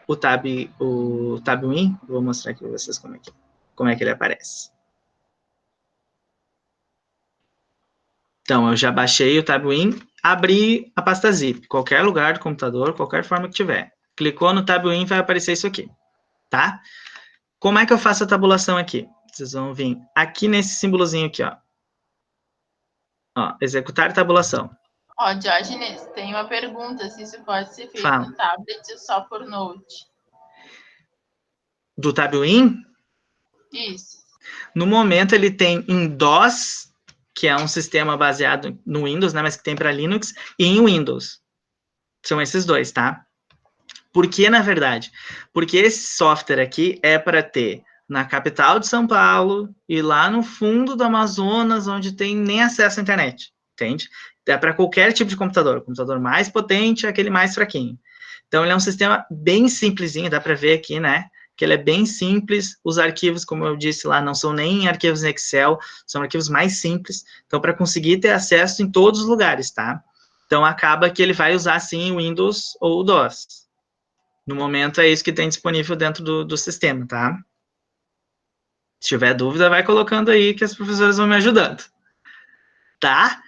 o Tabuin, vou mostrar aqui para vocês como é que ele aparece. Então, eu já baixei o Tabuin, abri a pasta zip, qualquer lugar do computador, qualquer forma que tiver. Clicou no Tabuin, vai aparecer isso aqui, tá? Como é que eu faço a tabulação aqui? Vocês vão vir aqui nesse símbolozinho aqui, ó. Ó, executar tabulação. Ó, Diógenes, tem uma pergunta, se isso pode ser feito Fala. no tablet ou só por Note. Do Tabuin, Isso. no momento ele tem em DOS, que é um sistema baseado no Windows, né, mas que tem para Linux, e em Windows. São esses dois, tá? Por que, na verdade? Porque esse software aqui é para ter na capital de São Paulo e lá no fundo do Amazonas, onde tem nem acesso à internet, entende? É para qualquer tipo de computador. O computador mais potente é aquele mais fraquinho. Então, ele é um sistema bem simplesinho, dá para ver aqui, né? Que ele é bem simples. Os arquivos, como eu disse lá, não são nem arquivos em Excel, são arquivos mais simples. Então, para conseguir ter acesso em todos os lugares, tá? Então, acaba que ele vai usar, sim, o Windows ou o DOS. No momento, é isso que tem disponível dentro do sistema, tá? Se tiver dúvida, vai colocando aí que as professoras vão me ajudando. Tá?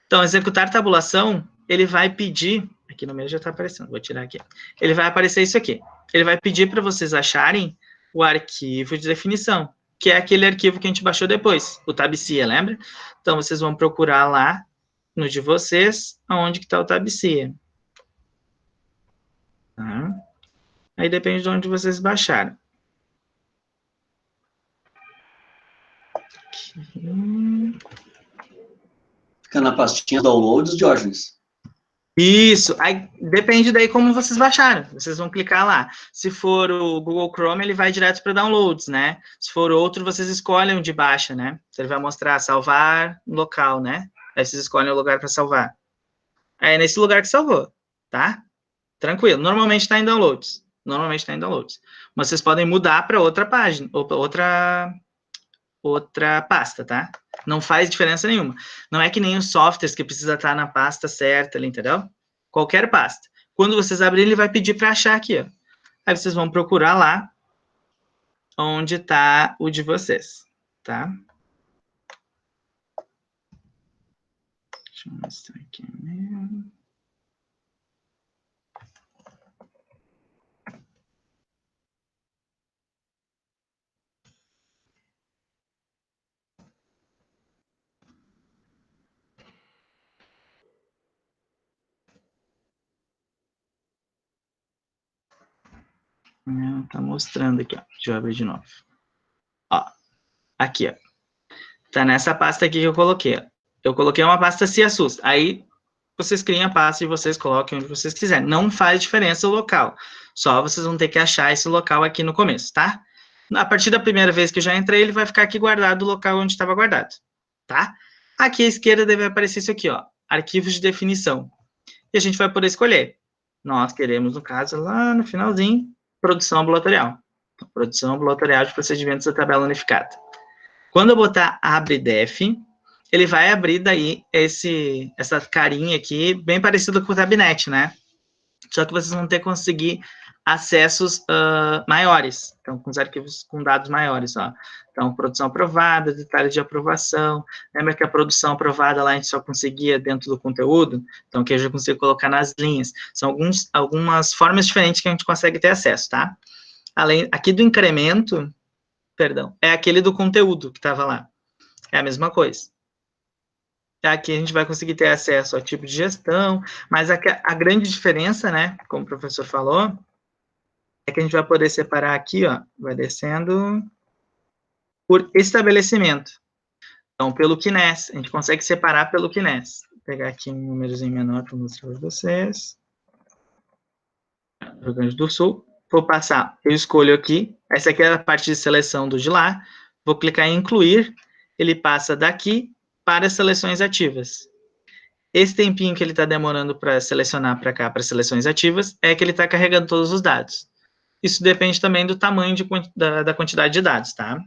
Então, executar tabulação, ele vai pedir... Aqui no meio já está aparecendo, vou tirar aqui. Ele vai aparecer isso aqui. Ele vai pedir para vocês acharem o arquivo de definição, que é aquele arquivo que a gente baixou depois, o tabcia, lembra? Então, vocês vão procurar lá no de vocês, aonde que está o tabcia. Tá? Aí depende de onde vocês baixaram. Fica na pastinha downloads, Diógenes. Isso, aí depende daí como vocês baixaram. Vocês vão clicar lá. Se for o Google Chrome, ele vai direto para downloads, né? Se for outro, vocês escolhem onde baixa, né? Então, ele vai mostrar salvar local, né? Aí vocês escolhem o lugar para salvar. Aí é nesse lugar que salvou, tá? Tranquilo. Normalmente está em downloads. Normalmente está em downloads. Mas vocês podem mudar para outra página, ou outra pasta, tá? Não faz diferença nenhuma. Não é que nem os softwares que precisa estar na pasta certa ali, entendeu? Qualquer pasta. Quando vocês abrirem, ele vai pedir para achar aqui, ó. Aí vocês vão procurar lá onde está o de vocês, tá? Deixa eu mostrar aqui mesmo. Tá mostrando aqui, ó. Deixa eu abrir de novo. Ó, aqui, ó. Tá nessa pasta aqui que eu coloquei, ó. Eu coloquei uma pasta CiaSUS. Aí, vocês criem a pasta e vocês coloquem onde vocês quiserem. Não faz diferença o local. Só vocês vão ter que achar esse local aqui no começo, tá? A partir da primeira vez que eu já entrei, ele vai ficar aqui guardado o local onde estava guardado, tá? Aqui à esquerda deve aparecer isso aqui, ó. Arquivos de definição. E a gente vai poder escolher. Nós queremos, no caso, lá no finalzinho, produção ambulatorial. Produção ambulatorial de procedimentos da tabela unificada. Quando eu botar abre def, ele vai abrir daí essa carinha aqui, bem parecida com o Tabnet, né? Só que vocês vão ter que conseguir acessos maiores. Então, com os arquivos com dados maiores, ó. Então, produção aprovada, detalhes de aprovação. Lembra que a produção aprovada lá a gente só conseguia dentro do conteúdo? Então, aqui eu já consigo colocar nas linhas. São algumas formas diferentes que a gente consegue ter acesso, tá? Além, aqui do incremento, perdão, é aquele do conteúdo que estava lá. É a mesma coisa. Aqui a gente vai conseguir ter acesso ao tipo de gestão, mas a grande diferença, né, como o professor falou, é que a gente vai poder separar aqui, ó, vai descendo por estabelecimento. Então, pelo QNES, a gente consegue separar pelo QNES. Vou pegar aqui um númerozinho menor para mostrar para vocês. Rio Grande do Sul. Vou passar, eu escolho aqui, essa aqui é a parte de seleção do de lá, vou clicar em incluir, ele passa daqui para seleções ativas. Esse tempinho que ele está demorando para selecionar para cá, para seleções ativas, é que ele está carregando todos os dados. Isso depende também do tamanho da quantidade de dados, tá?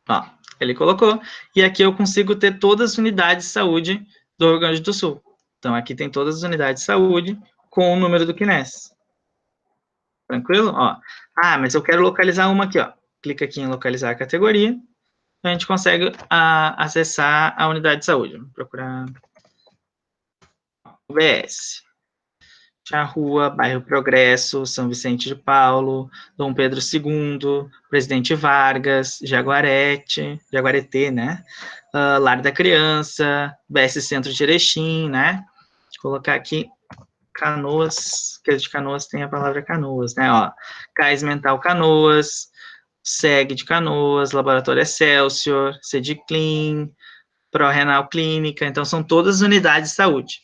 Ó, ele colocou. E aqui eu consigo ter todas as unidades de saúde do Rio Grande do Sul. Então, aqui tem todas as unidades de saúde com o número do CNES. Tranquilo? Ó. Ah, mas eu quero localizar uma aqui, ó. Clica aqui em localizar a categoria. A gente consegue acessar a unidade de saúde. Vou procurar UBS. Rua, Bairro Progresso, São Vicente de Paulo, Dom Pedro II, Presidente Vargas, Jaguarete, né? Lar da Criança, BS Centro de Erechim, né? Vou colocar aqui Canoas, que de Canoas tem a palavra Canoas, né? Ó, Cais Mental Canoas, SEG de Canoas, Laboratório Excelsior, Cediclin, ProRenal Clínica, então são todas unidades de saúde.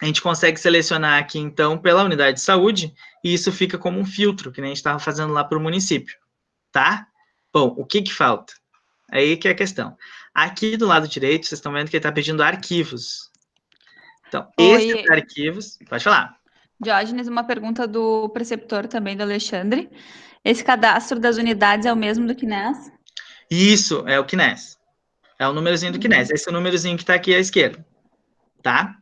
A gente consegue selecionar aqui, então, pela unidade de saúde, e isso fica como um filtro, que nem a gente estava fazendo lá para o município, tá? Bom, o que falta? Aí que é a questão. Aqui do lado direito, vocês estão vendo que ele está pedindo arquivos. Então, esses arquivos... Pode falar. Diógenes, uma pergunta do preceptor também, do Alexandre. Esse cadastro das unidades é o mesmo do CNES? Isso, é o CNES. É o númerozinho do CNES. Esse é o númerozinho que está aqui à esquerda, tá?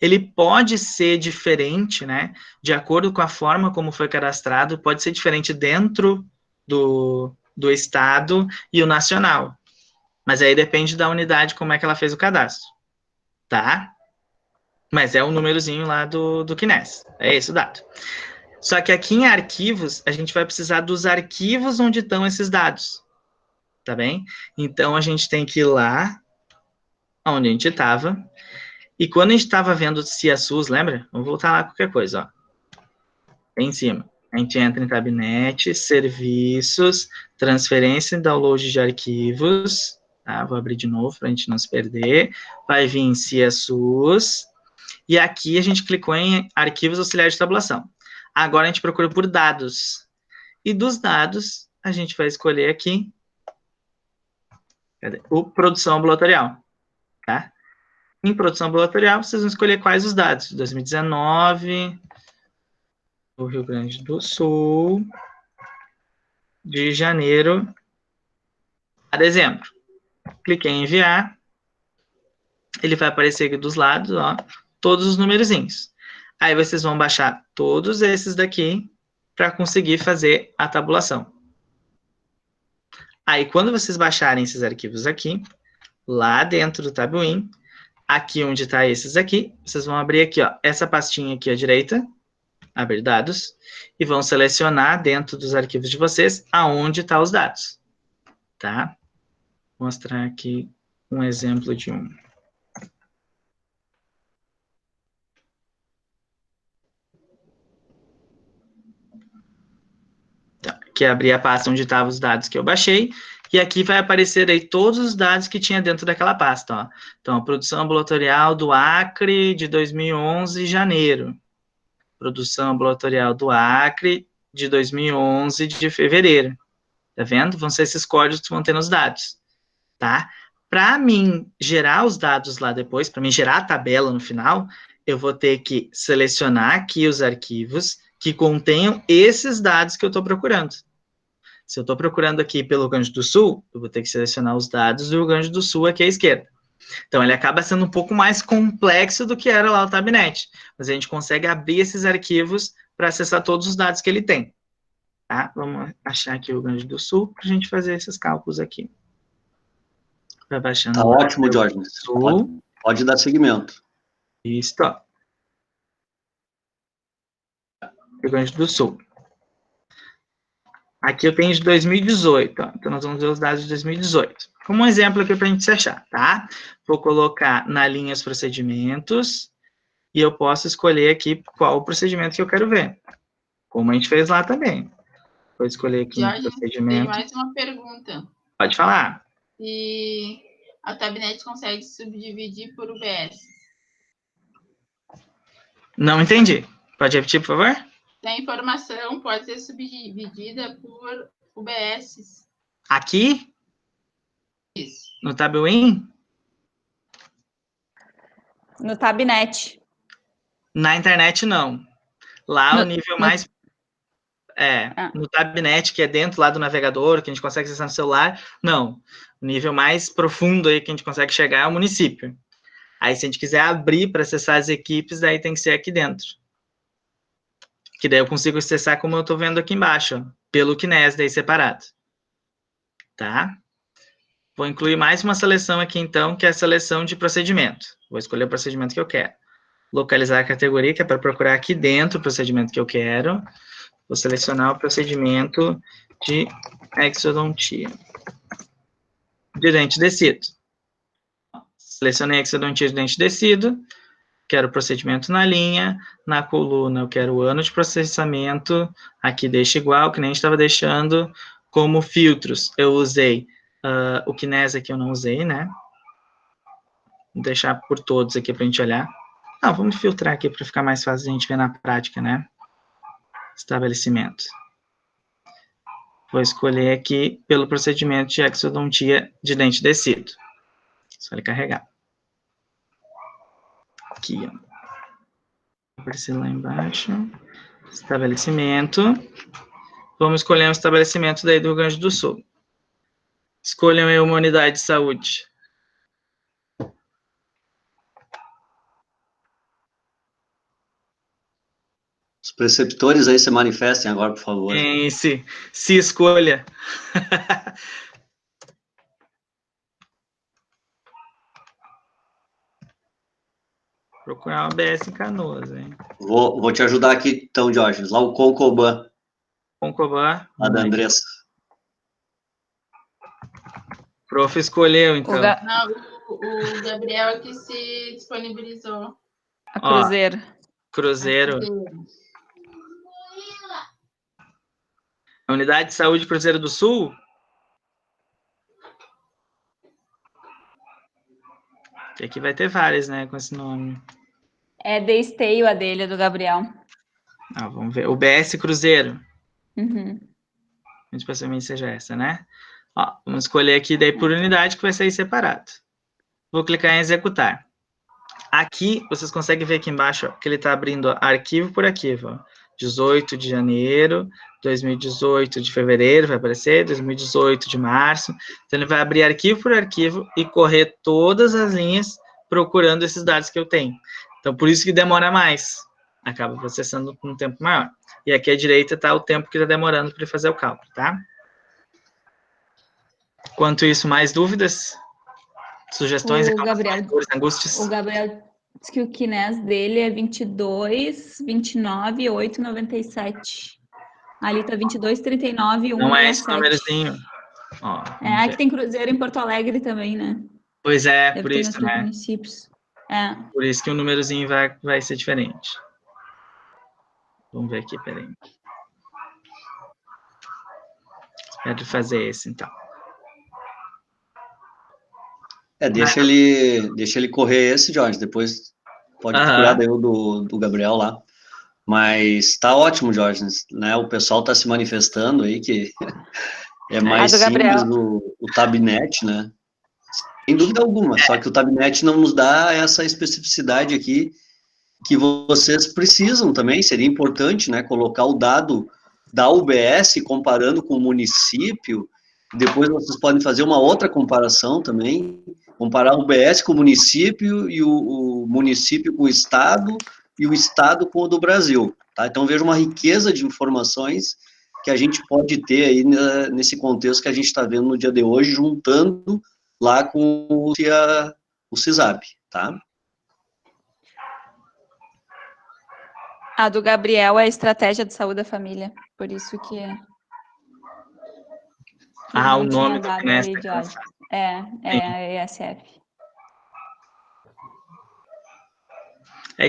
Ele pode ser diferente, né? De acordo com a forma como foi cadastrado, pode ser diferente dentro do estado e o nacional. Mas aí depende da unidade, como é que ela fez o cadastro, tá? Mas é o númerozinho lá do CNES. É esse o dado. Só que aqui em arquivos, a gente vai precisar dos arquivos onde estão esses dados, tá bem? Então, a gente tem que ir lá onde a gente estava. E quando a gente estava vendo o CIASUS, lembra? Vamos voltar lá qualquer coisa, ó. Em cima. A gente entra em Tabnet, Serviços, Transferência e Download de Arquivos. Tá? Vou abrir de novo para a gente não se perder. Vai vir em CIASUS. E aqui a gente clicou em Arquivos Auxiliares de Tabulação. Agora a gente procura por dados. E dos dados, a gente vai escolher aqui o Produção Ambulatorial. Tá? Em produção ambulatorial, vocês vão escolher quais os dados. 2019, do Rio Grande do Sul, de janeiro a dezembro. Cliquei em enviar. Ele vai aparecer aqui dos lados, ó, todos os numerozinhos. Aí vocês vão baixar todos esses daqui para conseguir fazer a tabulação. Aí, quando vocês baixarem esses arquivos aqui, lá dentro do Tabuin, aqui onde está esses aqui, vocês vão abrir aqui, ó, essa pastinha aqui à direita, abrir dados, e vão selecionar dentro dos arquivos de vocês aonde estão os dados, tá? Vou mostrar aqui um exemplo de um. Então, aqui abri a pasta onde estavam os dados que eu baixei, e aqui vai aparecer aí todos os dados que tinha dentro daquela pasta, ó. Então, a produção ambulatorial do Acre de 2011, janeiro. Produção ambulatorial do Acre de 2011, de fevereiro. Tá vendo? Vão ser esses códigos que vão ter nos dados, tá? Para mim gerar os dados lá depois, para mim gerar a tabela no final, eu vou ter que selecionar aqui os arquivos que contenham esses dados que eu estou procurando. Se eu estou procurando aqui pelo Rio Grande do Sul, eu vou ter que selecionar os dados do Rio Grande do Sul aqui à esquerda. Então, ele acaba sendo um pouco mais complexo do que era lá o Tabnet, mas a gente consegue abrir esses arquivos para acessar todos os dados que ele tem. Tá? Vamos achar aqui o Rio Grande do Sul para a gente fazer esses cálculos aqui. Vai baixando. Tá ótimo, Diógenes. Pode dar seguimento. Isso, ó. Rio Grande do Sul. Aqui eu tenho de 2018, ó. Então nós vamos ver os dados de 2018. Como um exemplo aqui para a gente se achar, tá? Vou colocar na linha os procedimentos e eu posso escolher aqui qual o procedimento que eu quero ver. Como a gente fez lá também. Vou escolher aqui um procedimento. Tem mais uma pergunta. Pode falar. E a Tabnet consegue subdividir por UBS? Não entendi. Pode repetir, por favor? A informação pode ser subdividida por UBS. Aqui? Isso. No Tabuin? No Tabnet. Na internet, não. Lá o nível mais... no Tabnet, que é dentro lá do navegador, que a gente consegue acessar no celular, não. O nível mais profundo aí que a gente consegue chegar é o município. Aí, se a gente quiser abrir para acessar as equipes, daí tem que ser aqui dentro. Que daí eu consigo acessar como eu estou vendo aqui embaixo, ó, pelo CNES daí separado. Tá? Vou incluir mais uma seleção aqui, então, que é a seleção de procedimento. Vou escolher o procedimento que eu quero. Localizar a categoria, que é para procurar aqui dentro o procedimento que eu quero. Vou selecionar o procedimento de exodontia de dente descido. Selecionei exodontia de dente descido. Quero o procedimento na linha. Na coluna, eu quero o ano de processamento. Aqui deixa igual, que nem a gente estava deixando. Como filtros, eu usei o CNES aqui, eu não usei, né? Vou deixar por todos aqui para a gente olhar. Não, vamos filtrar aqui para ficar mais fácil a gente ver na prática, né? Estabelecimento. Vou escolher aqui pelo procedimento de exodontia de dente descido. Só ele carregar. Aqui, ó. Vou aparecer lá embaixo. Estabelecimento. Vamos escolher um estabelecimento daí do Rio Grande do Sul. Escolham aí uma unidade de saúde. Os preceptores aí se manifestem agora, por favor. Se escolha. Procurar uma BS em Canoas, hein? Vou te ajudar aqui, então, Diógenes. Lá o Concoban. Concoban. A da Andressa. Prof. escolheu, então. Não, o Gabriel que se disponibilizou. A Cruzeiro. Cruzeiro. A Unidade de Saúde Cruzeiro do Sul? Aqui vai ter várias, né, com esse nome. É The Esteio a dele, do Gabriel. Vamos ver. O BS Cruzeiro. Uhum. Muito possivelmente seja essa, né? Vamos escolher aqui daí por unidade, que vai sair separado. Vou clicar em executar. Aqui, vocês conseguem ver aqui embaixo, ó, que ele está abrindo arquivo por arquivo. Ó. 18 de janeiro, 2018 de fevereiro, vai aparecer, 2018 de março. Então, ele vai abrir arquivo por arquivo e correr todas as linhas procurando esses dados que eu tenho. Então, por isso que demora mais. Acaba processando com um tempo maior. E aqui à direita está o tempo que está demorando para ele fazer o cálculo, tá? Quanto isso, mais dúvidas? Sugestões, Gabriel, angústias? O Gabriel diz que o CNES dele é 22, 29, 8, 97. Ali tá 22, 39, 1, Não é 67. esse númerozinho. Ó, aqui tem Cruzeiro em Porto Alegre também, né? Pois é, Deve por ter isso, né? Municípios. Por isso que o númerozinho vai ser diferente. Vamos ver aqui, peraí. Espero fazer esse, então. Deixa ele correr esse, Jorge, depois pode procurar daí o do Gabriel lá. Mas tá ótimo, Jorge, né? O pessoal tá se manifestando aí, que é mais simples o Tabnet, né? Sem dúvida alguma, só que o Tabnet não nos dá essa especificidade aqui que vocês precisam também, seria importante, né? Colocar o dado da UBS comparando com o município, depois vocês podem fazer uma outra comparação também, comparar o UBS com o município e o município com o estado e o estado com o do Brasil, tá? Então veja uma riqueza de informações que a gente pode ter aí nesse contexto que a gente está vendo no dia de hoje, juntando lá com o CISAB, tá? A do Gabriel é a Estratégia de Saúde da Família, por isso que... o nome do CNES. É a ESF.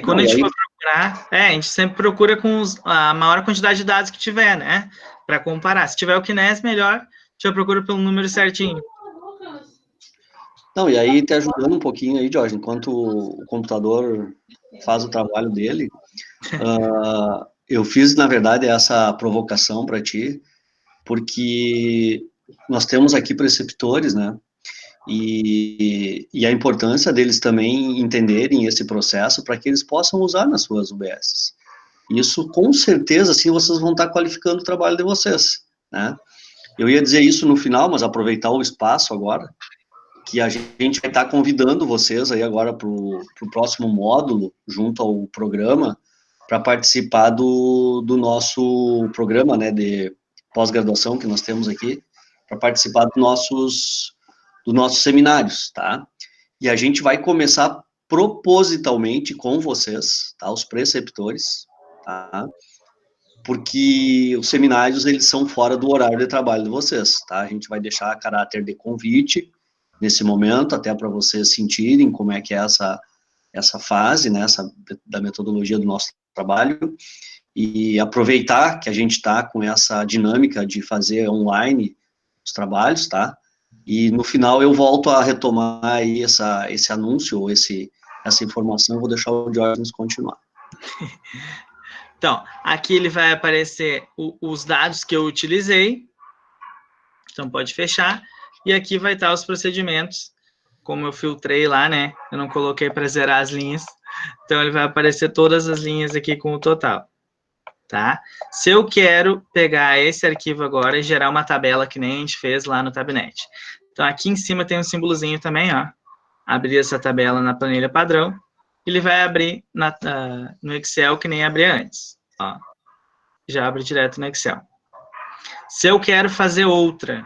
Quando a gente for procurar, a gente sempre procura com a maior quantidade de dados que tiver, né? Para comparar. Se tiver o CNES, melhor, a gente já procura pelo número certinho. Não, e aí te ajudando um pouquinho aí, Jorge, enquanto o computador faz o trabalho dele, eu fiz, na verdade, essa provocação para ti, porque nós temos aqui preceptores, né? E a importância deles também entenderem esse processo para que eles possam usar nas suas UBSs. Isso, com certeza, assim, vocês vão estar qualificando o trabalho de vocês, né? Eu ia dizer isso no final, mas aproveitar o espaço agora, que a gente vai estar convidando vocês aí agora para o próximo módulo, junto ao programa, para participar do nosso programa, né, de pós-graduação que nós temos aqui, para participar dos nossos seminários, tá? E a gente vai começar propositalmente com vocês, tá? Os preceptores, tá? Porque os seminários, eles são fora do horário de trabalho de vocês, tá? A gente vai deixar a caráter de convite nesse momento, até para vocês sentirem como é que é essa fase, né, da metodologia do nosso trabalho, e aproveitar que a gente está com essa dinâmica de fazer online os trabalhos, tá? E no final eu volto a retomar aí esse anúncio, ou essa informação, eu vou deixar o Diógenes continuar. Então, aqui ele vai aparecer os dados que eu utilizei, então pode fechar, e aqui vai estar os procedimentos, como eu filtrei lá, né, eu não coloquei para zerar as linhas, então ele vai aparecer todas as linhas aqui com o total, tá? Se eu quero pegar esse arquivo agora e gerar uma tabela que nem a gente fez lá no Tabnet, então aqui em cima tem um símbolozinho também, ó, abrir essa tabela na planilha padrão, ele vai abrir no Excel que nem abria antes, ó, já abre direto no Excel. Se eu quero fazer outra,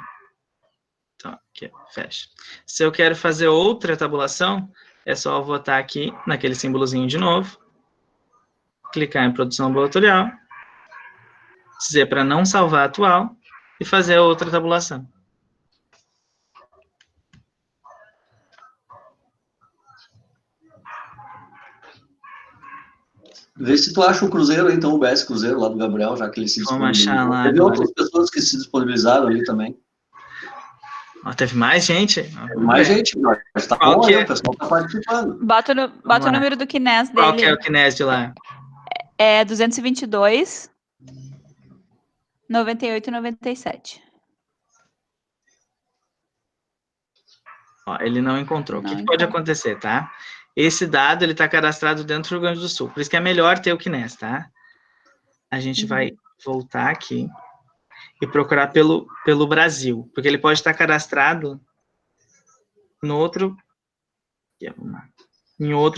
então, aqui, fecha. Se eu quero fazer outra tabulação, é só eu botar aqui naquele símbolozinho de novo, clicar em produção ambulatorial, dizer para não salvar atual e fazer a outra tabulação. Vê se tu acha o Cruzeiro, então, o BS Cruzeiro, lá do Gabriel, já que ele se disponibilizou. Vamos achar lá. Teve outras pessoas que se disponibilizaram ali também. Ó, teve mais gente? Mais gente, mas tá bom aí, o pessoal tá participando. Bota o número do KNES dele. Qual que é o KNES de lá? É 222 98 97. Ó, ele não encontrou. O que Não pode encontrou. acontecer, tá? Esse dado, ele está cadastrado dentro do Rio Grande do Sul. Por isso que é melhor ter o KNES, tá? A gente vai voltar aqui e procurar pelo Brasil, porque ele pode estar cadastrado em outro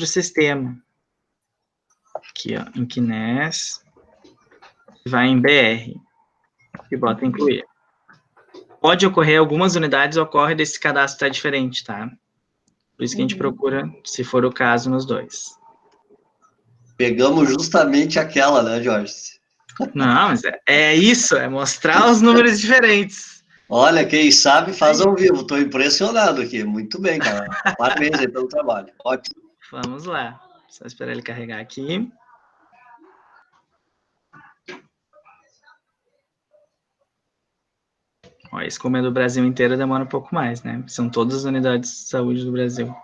sistema. Aqui, ó, em KNES, vai em BR e bota incluir. Pode ocorrer, algumas unidades ocorre desse cadastro estar diferente, tá? Por isso que a gente procura, se for o caso, nos dois. Pegamos justamente aquela, né, Jorge? Não, mas é isso, é mostrar os números diferentes. Olha, quem sabe faz ao vivo. Estou impressionado aqui. Muito bem, cara. Parabéns aí pelo trabalho. Ótimo. Vamos lá. Só esperar ele carregar aqui. Ó, esse como é do Brasil inteiro demora um pouco mais, né? São todas as unidades de saúde do Brasil.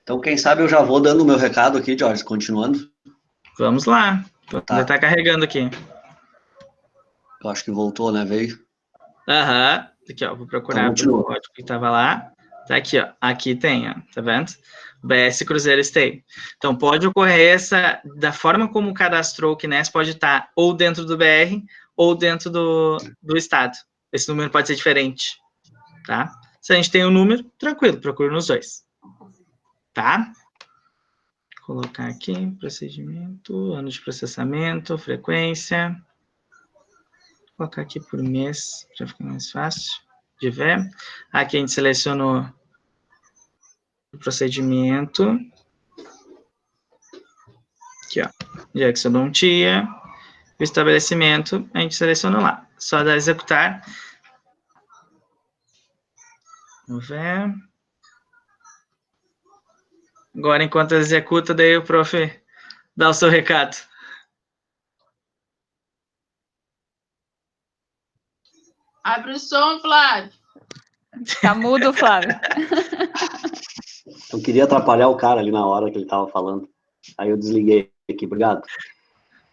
Então, quem sabe eu já vou dando o meu recado aqui, Jorge, continuando. Vamos lá. Tá. Já tá carregando aqui. Eu acho que voltou, né? Veio. Aham. Aqui, ó. Vou procurar Então, pelo código que estava lá. Tá aqui, ó. Aqui tem, ó. Tá vendo? BS Cruzeiro Stay. Então, pode ocorrer da forma como cadastrou o KNES, pode estar ou dentro do BR ou dentro do estado. Esse número pode ser diferente, tá? Se a gente tem o número, tranquilo, procura nos dois. Tá? Vou colocar aqui, procedimento, ano de processamento, frequência. Vou colocar aqui por mês, para ficar mais fácil de ver. Aqui a gente selecionou o procedimento. Aqui, ó, de exodontia. O estabelecimento, a gente selecionou lá. Só dar executar. Vamos ver. Agora, enquanto executa, daí o prof dá o seu recado. Abre o som, Flávio. Tá mudo, Flávio. Eu queria atrapalhar o cara ali na hora que ele estava falando. Aí eu desliguei aqui, obrigado.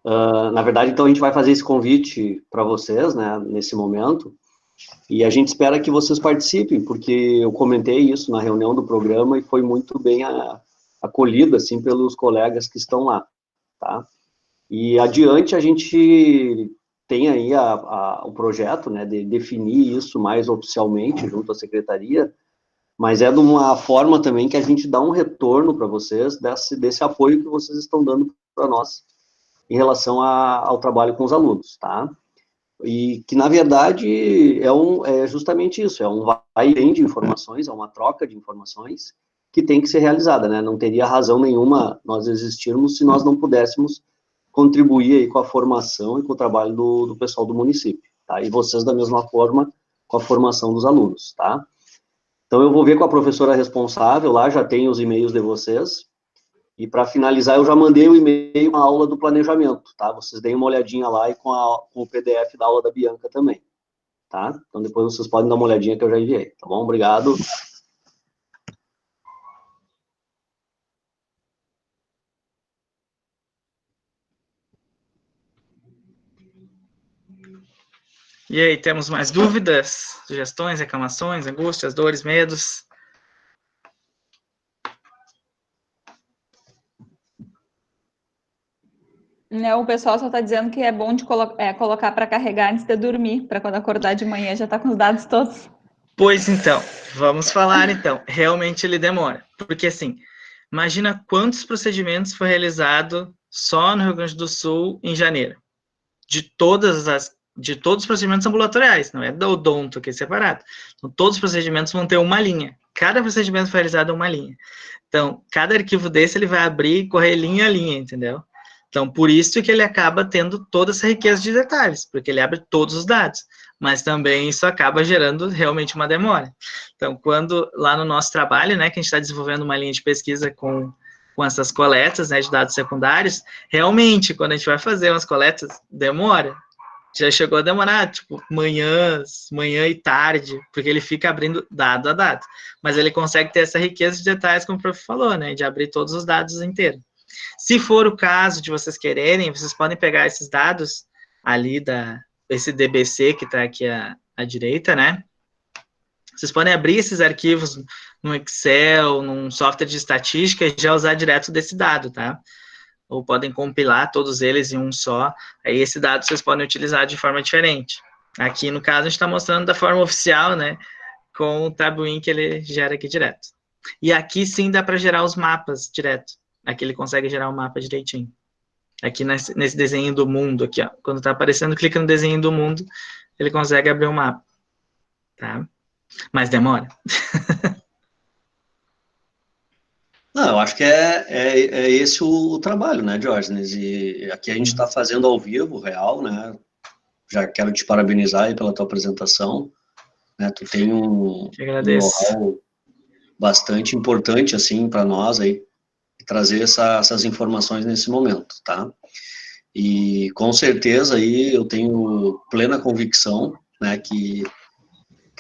Na verdade, então, a gente vai fazer esse convite para vocês, né, nesse momento. E a gente espera que vocês participem, porque eu comentei isso na reunião do programa e foi muito bem acolhido, assim, pelos colegas que estão lá, tá? E adiante a gente tem aí o projeto, né, de definir isso mais oficialmente junto à secretaria, mas é de uma forma também que a gente dá um retorno para vocês desse apoio que vocês estão dando para nós em relação ao trabalho com os alunos, tá? E que, na verdade, é justamente isso, é um vai e vem de informações, é uma troca de informações que tem que ser realizada, né? Não teria razão nenhuma nós existirmos se nós não pudéssemos contribuir aí com a formação e com o trabalho do pessoal do município, tá? E vocês, da mesma forma, com a formação dos alunos, tá? Então, eu vou ver com a professora responsável, lá já tem os e-mails de vocês, e para finalizar, eu já mandei o e-mail com a aula do planejamento, tá? Vocês deem uma olhadinha lá e com o PDF da aula da Bianca também, tá? Então, depois vocês podem dar uma olhadinha que eu já enviei, tá bom? Obrigado. E aí, temos mais dúvidas, sugestões, reclamações, angústias, dores, medos? Não, o pessoal só está dizendo que é bom de colocar para carregar antes de dormir, para quando acordar de manhã já tá com os dados todos. Pois então, vamos falar então. Realmente ele demora, porque assim, imagina quantos procedimentos foi realizado só no Rio Grande do Sul em janeiro. De todos os procedimentos ambulatoriais, não é do odonto que é separado. Então, todos os procedimentos vão ter uma linha. Cada procedimento foi realizado em uma linha. Então, cada arquivo desse ele vai abrir e correr linha a linha, entendeu? Então, por isso que ele acaba tendo toda essa riqueza de detalhes, porque ele abre todos os dados, mas também isso acaba gerando realmente uma demora. Então, quando lá no nosso trabalho, né, que a gente está desenvolvendo uma linha de pesquisa com essas coletas, né, de dados secundários, realmente, quando a gente vai fazer umas coletas, demora. Já chegou a demorar, tipo, manhã e tarde, porque ele fica abrindo dado a dado. Mas ele consegue ter essa riqueza de detalhes, como o prof falou, né, de abrir todos os dados inteiros. Se for o caso de vocês quererem, vocês podem pegar esses dados ali esse DBC que está aqui à direita, né? Vocês podem abrir esses arquivos no Excel, num software de estatística e já usar direto desse dado, tá? Ou podem compilar todos eles em um só. Aí esse dado vocês podem utilizar de forma diferente. Aqui, no caso, a gente está mostrando da forma oficial, né? Com o Tabuin que ele gera aqui direto. E aqui sim dá para gerar os mapas direto. Aqui ele consegue gerar o mapa direitinho. Aqui nesse desenho do mundo, aqui, ó. Quando está aparecendo, clica no desenho do mundo, ele consegue abrir o mapa. Tá? Mas demora. Não, eu acho que é esse o trabalho, né, Diógenes? E aqui a gente está fazendo ao vivo, real, né? Já quero te parabenizar aí pela tua apresentação. Né? Tu tem um know-how bastante importante, assim, para nós aí, trazer essas informações nesse momento, tá? E com certeza aí eu tenho plena convicção, né, que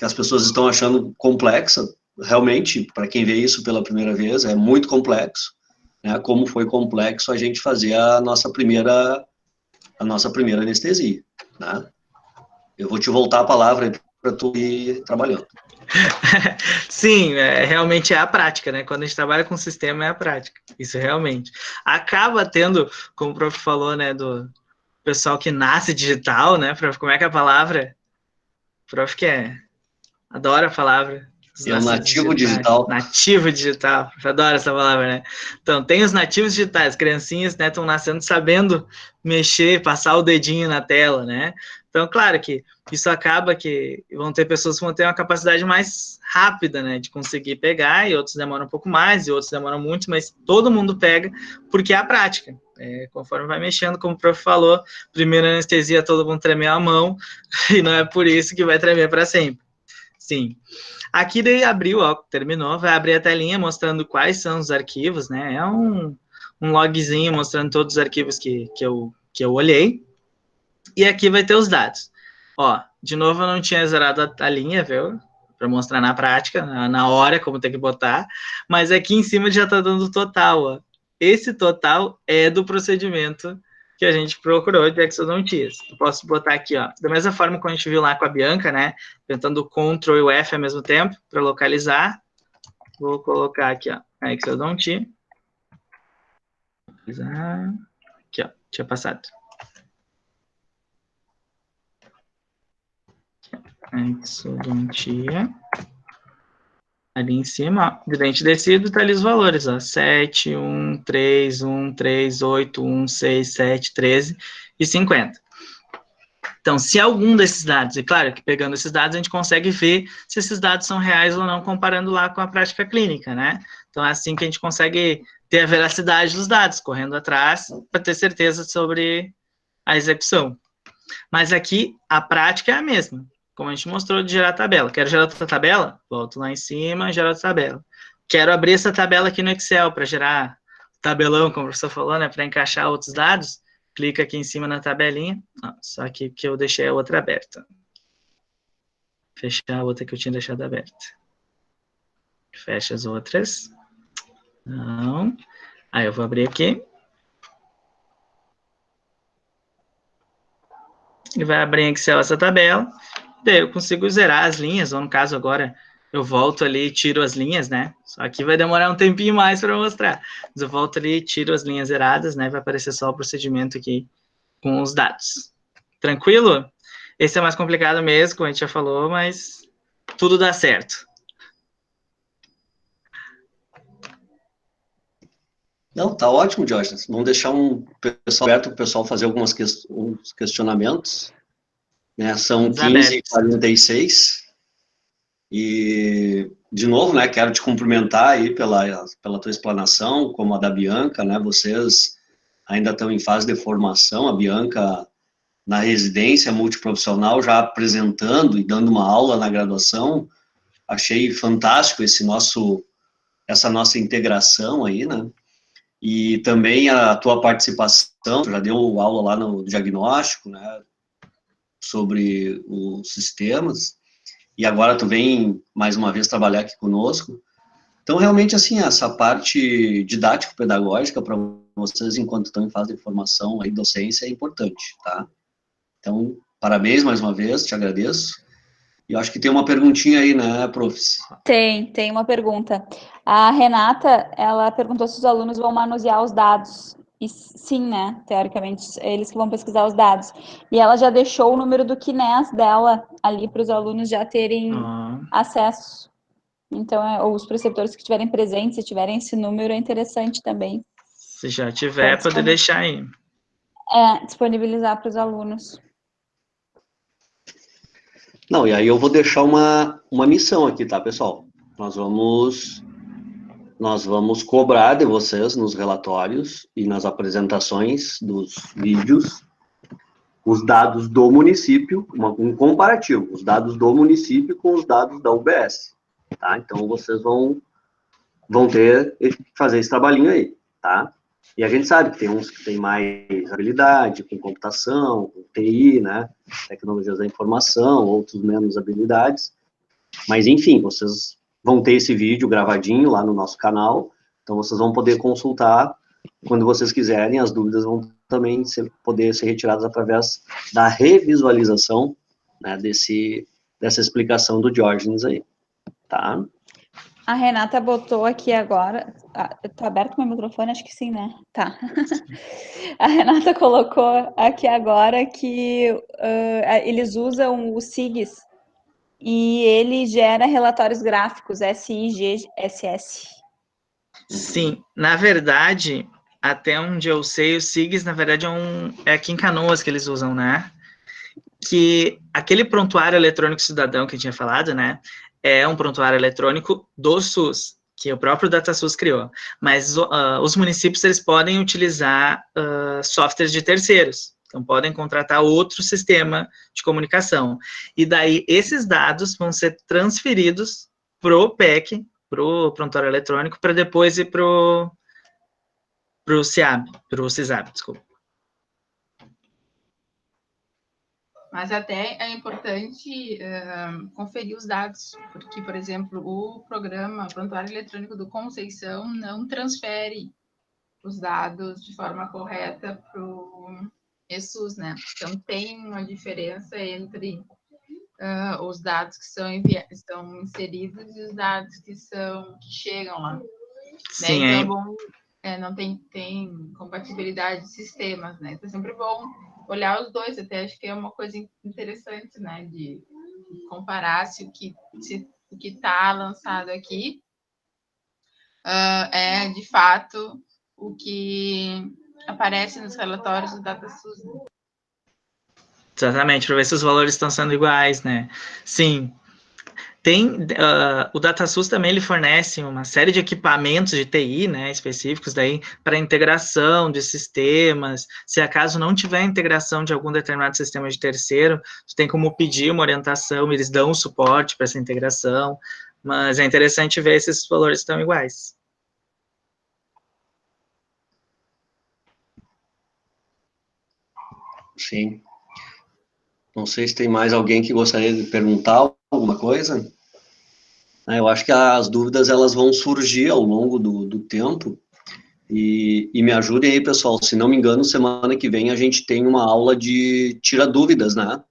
as pessoas estão achando complexa, realmente, para quem vê isso pela primeira vez, é muito complexo, né, como foi complexo a gente fazer a nossa primeira anestesia, né? Eu vou te voltar a palavra para tu ir trabalhando. Sim, realmente é a prática, né? Quando a gente trabalha com sistema, é a prática. Isso realmente. Acaba tendo, como o prof falou, né, do pessoal que nasce digital, né, prof? Como é que é a palavra? Prof que adora a palavra. É um nativo digital. Nativo digital. Eu adoro essa palavra, né? Então, tem os nativos digitais, criancinhas, né, estão nascendo sabendo mexer, passar o dedinho na tela, né? Então, claro que isso acaba que vão ter pessoas que vão ter uma capacidade mais rápida, né, de conseguir pegar, e outros demoram um pouco mais, e outros demoram muito, mas todo mundo pega, porque é a prática. Conforme vai mexendo, como o prof falou, primeira anestesia, todo mundo tremer a mão, e não é por isso que vai tremer para sempre. Sim. Aqui daí abriu, ó, terminou, vai abrir a telinha mostrando quais são os arquivos, né, é um logzinho mostrando todos os arquivos que eu olhei, e aqui vai ter os dados. Ó, de novo eu não tinha zerado a linha, viu? Para mostrar na prática, na hora, como tem que botar. Mas aqui em cima já está dando o total, ó. Esse total é do procedimento que a gente procurou de exodontias. Eu posso botar aqui, ó, da mesma forma que a gente viu lá com a Bianca, né? Tentando o Ctrl e o F ao mesmo tempo para localizar. Vou colocar aqui, ó, a exodontia. Aqui, ó, tinha passado. Exodontia. Ali em cima, ó, de dente descido, tá ali os valores, ó, 7, 1, 3, 1, 3, 8, 1, 6, 7, 13 e 50. Então, se algum desses dados, e claro que pegando esses dados a gente consegue ver se esses dados são reais ou não, comparando lá com a prática clínica, né? Então, é assim que a gente consegue ter a veracidade dos dados, correndo atrás para ter certeza sobre a execução. Mas aqui, a prática é a mesma. Como a gente mostrou de gerar tabela. Quero gerar outra tabela? Volto lá em cima, gero outra tabela. Quero abrir essa tabela aqui no Excel para gerar tabelão, como o professor falou, né? Para encaixar outros dados. Clica aqui em cima na tabelinha. Só que eu deixei a outra aberta. Fechar a outra que eu tinha deixado aberta. Fecha as outras. Não. Aí eu vou abrir aqui. Ele vai abrir em Excel essa tabela. Daí eu consigo zerar as linhas, ou no caso agora eu volto ali e tiro as linhas, né? Só que vai demorar um tempinho mais para mostrar. Mas eu volto ali e tiro as linhas zeradas, né? Vai aparecer só o procedimento aqui com os dados. Tranquilo? Esse é mais complicado mesmo, como a gente já falou, mas tudo dá certo. Não, tá ótimo, Diógenes. Vamos deixar um pessoal aberto para o pessoal fazer alguns questionamentos. Né? São 15h46. E, de novo, né, quero te cumprimentar aí pela tua explanação, como a da Bianca, né? Vocês ainda estão em fase de formação, a Bianca na residência multiprofissional, já apresentando e dando uma aula na graduação. Achei fantástico essa nossa integração aí, né? E também a tua participação, já deu aula lá no diagnóstico, né, sobre os sistemas, e agora tu vem mais uma vez trabalhar aqui conosco. Então, realmente, assim, essa parte didático-pedagógica para vocês, enquanto estão em fase de formação e docência, é importante, tá? Então, parabéns mais uma vez, te agradeço. E eu acho que tem uma perguntinha aí, né, profs? Tem uma pergunta. A Renata, ela perguntou se os alunos vão manusear os dados. E sim, né? Teoricamente, eles que vão pesquisar os dados. E ela já deixou o número do KNES dela ali para os alunos já terem acesso. Então, os preceptores que estiverem presentes, se tiverem esse número, é interessante também. Se já tiver, poder deixar aí. Disponibilizar para os alunos. Não, e aí eu vou deixar uma missão aqui, tá, pessoal? Nós vamos cobrar de vocês nos relatórios e nas apresentações dos vídeos os dados do município, um comparativo, os dados do município com os dados da UBS, tá? Então, vocês vão ter que fazer esse trabalhinho aí, tá? E a gente sabe que tem uns que têm mais habilidade com computação, com TI, né? Tecnologias da informação, outros menos habilidades. Mas, enfim, vocês vão ter esse vídeo gravadinho lá no nosso canal, então vocês vão poder consultar quando vocês quiserem, as dúvidas vão também poder ser retiradas através da revisualização, né, dessa explicação do Diógenes aí, tá? A Renata botou aqui agora, tá aberto o meu microfone? Acho que sim, né? Tá. A Renata colocou aqui agora que eles usam o SIGS e ele gera relatórios gráficos, SIGSS. Sim, na verdade, até onde eu sei, o SIGS, na verdade, é aqui em Canoas que eles usam, né? Que aquele prontuário eletrônico cidadão que eu tinha falado, né? É um prontuário eletrônico do SUS, que o próprio DataSUS criou. Mas os municípios, eles podem utilizar softwares de terceiros. Então, podem contratar outro sistema de comunicação. E daí, esses dados vão ser transferidos para o PEC, para o prontuário eletrônico, para depois ir para o CISAB, desculpa. Mas até é importante conferir os dados, porque, por exemplo, o Prontuário Eletrônico do Conceição não transfere os dados de forma correta para o ESUS, né? Então, tem uma diferença entre os dados que são inseridos e os dados que chegam lá. Sim, né? Então, é bom, não tem compatibilidade de sistemas, né? Então, é sempre bom olhar os dois, até acho que é uma coisa interessante, né? De comparar se o que está lançado aqui é, de fato, o que aparece nos relatórios do DataSUS. Né? Exatamente, para ver se os valores estão sendo iguais, né? Sim. O DataSUS também ele fornece uma série de equipamentos de TI, né, específicos daí para integração de sistemas. Se acaso não tiver integração de algum determinado sistema de terceiro, você tem como pedir uma orientação, eles dão suporte para essa integração, mas é interessante ver se esses valores estão iguais. Sim. Não sei se tem mais alguém que gostaria de perguntar alguma coisa. Eu acho que as dúvidas elas vão surgir ao longo do tempo. E me ajudem aí, pessoal. Se não me engano, semana que vem a gente tem uma aula de tira dúvidas, né?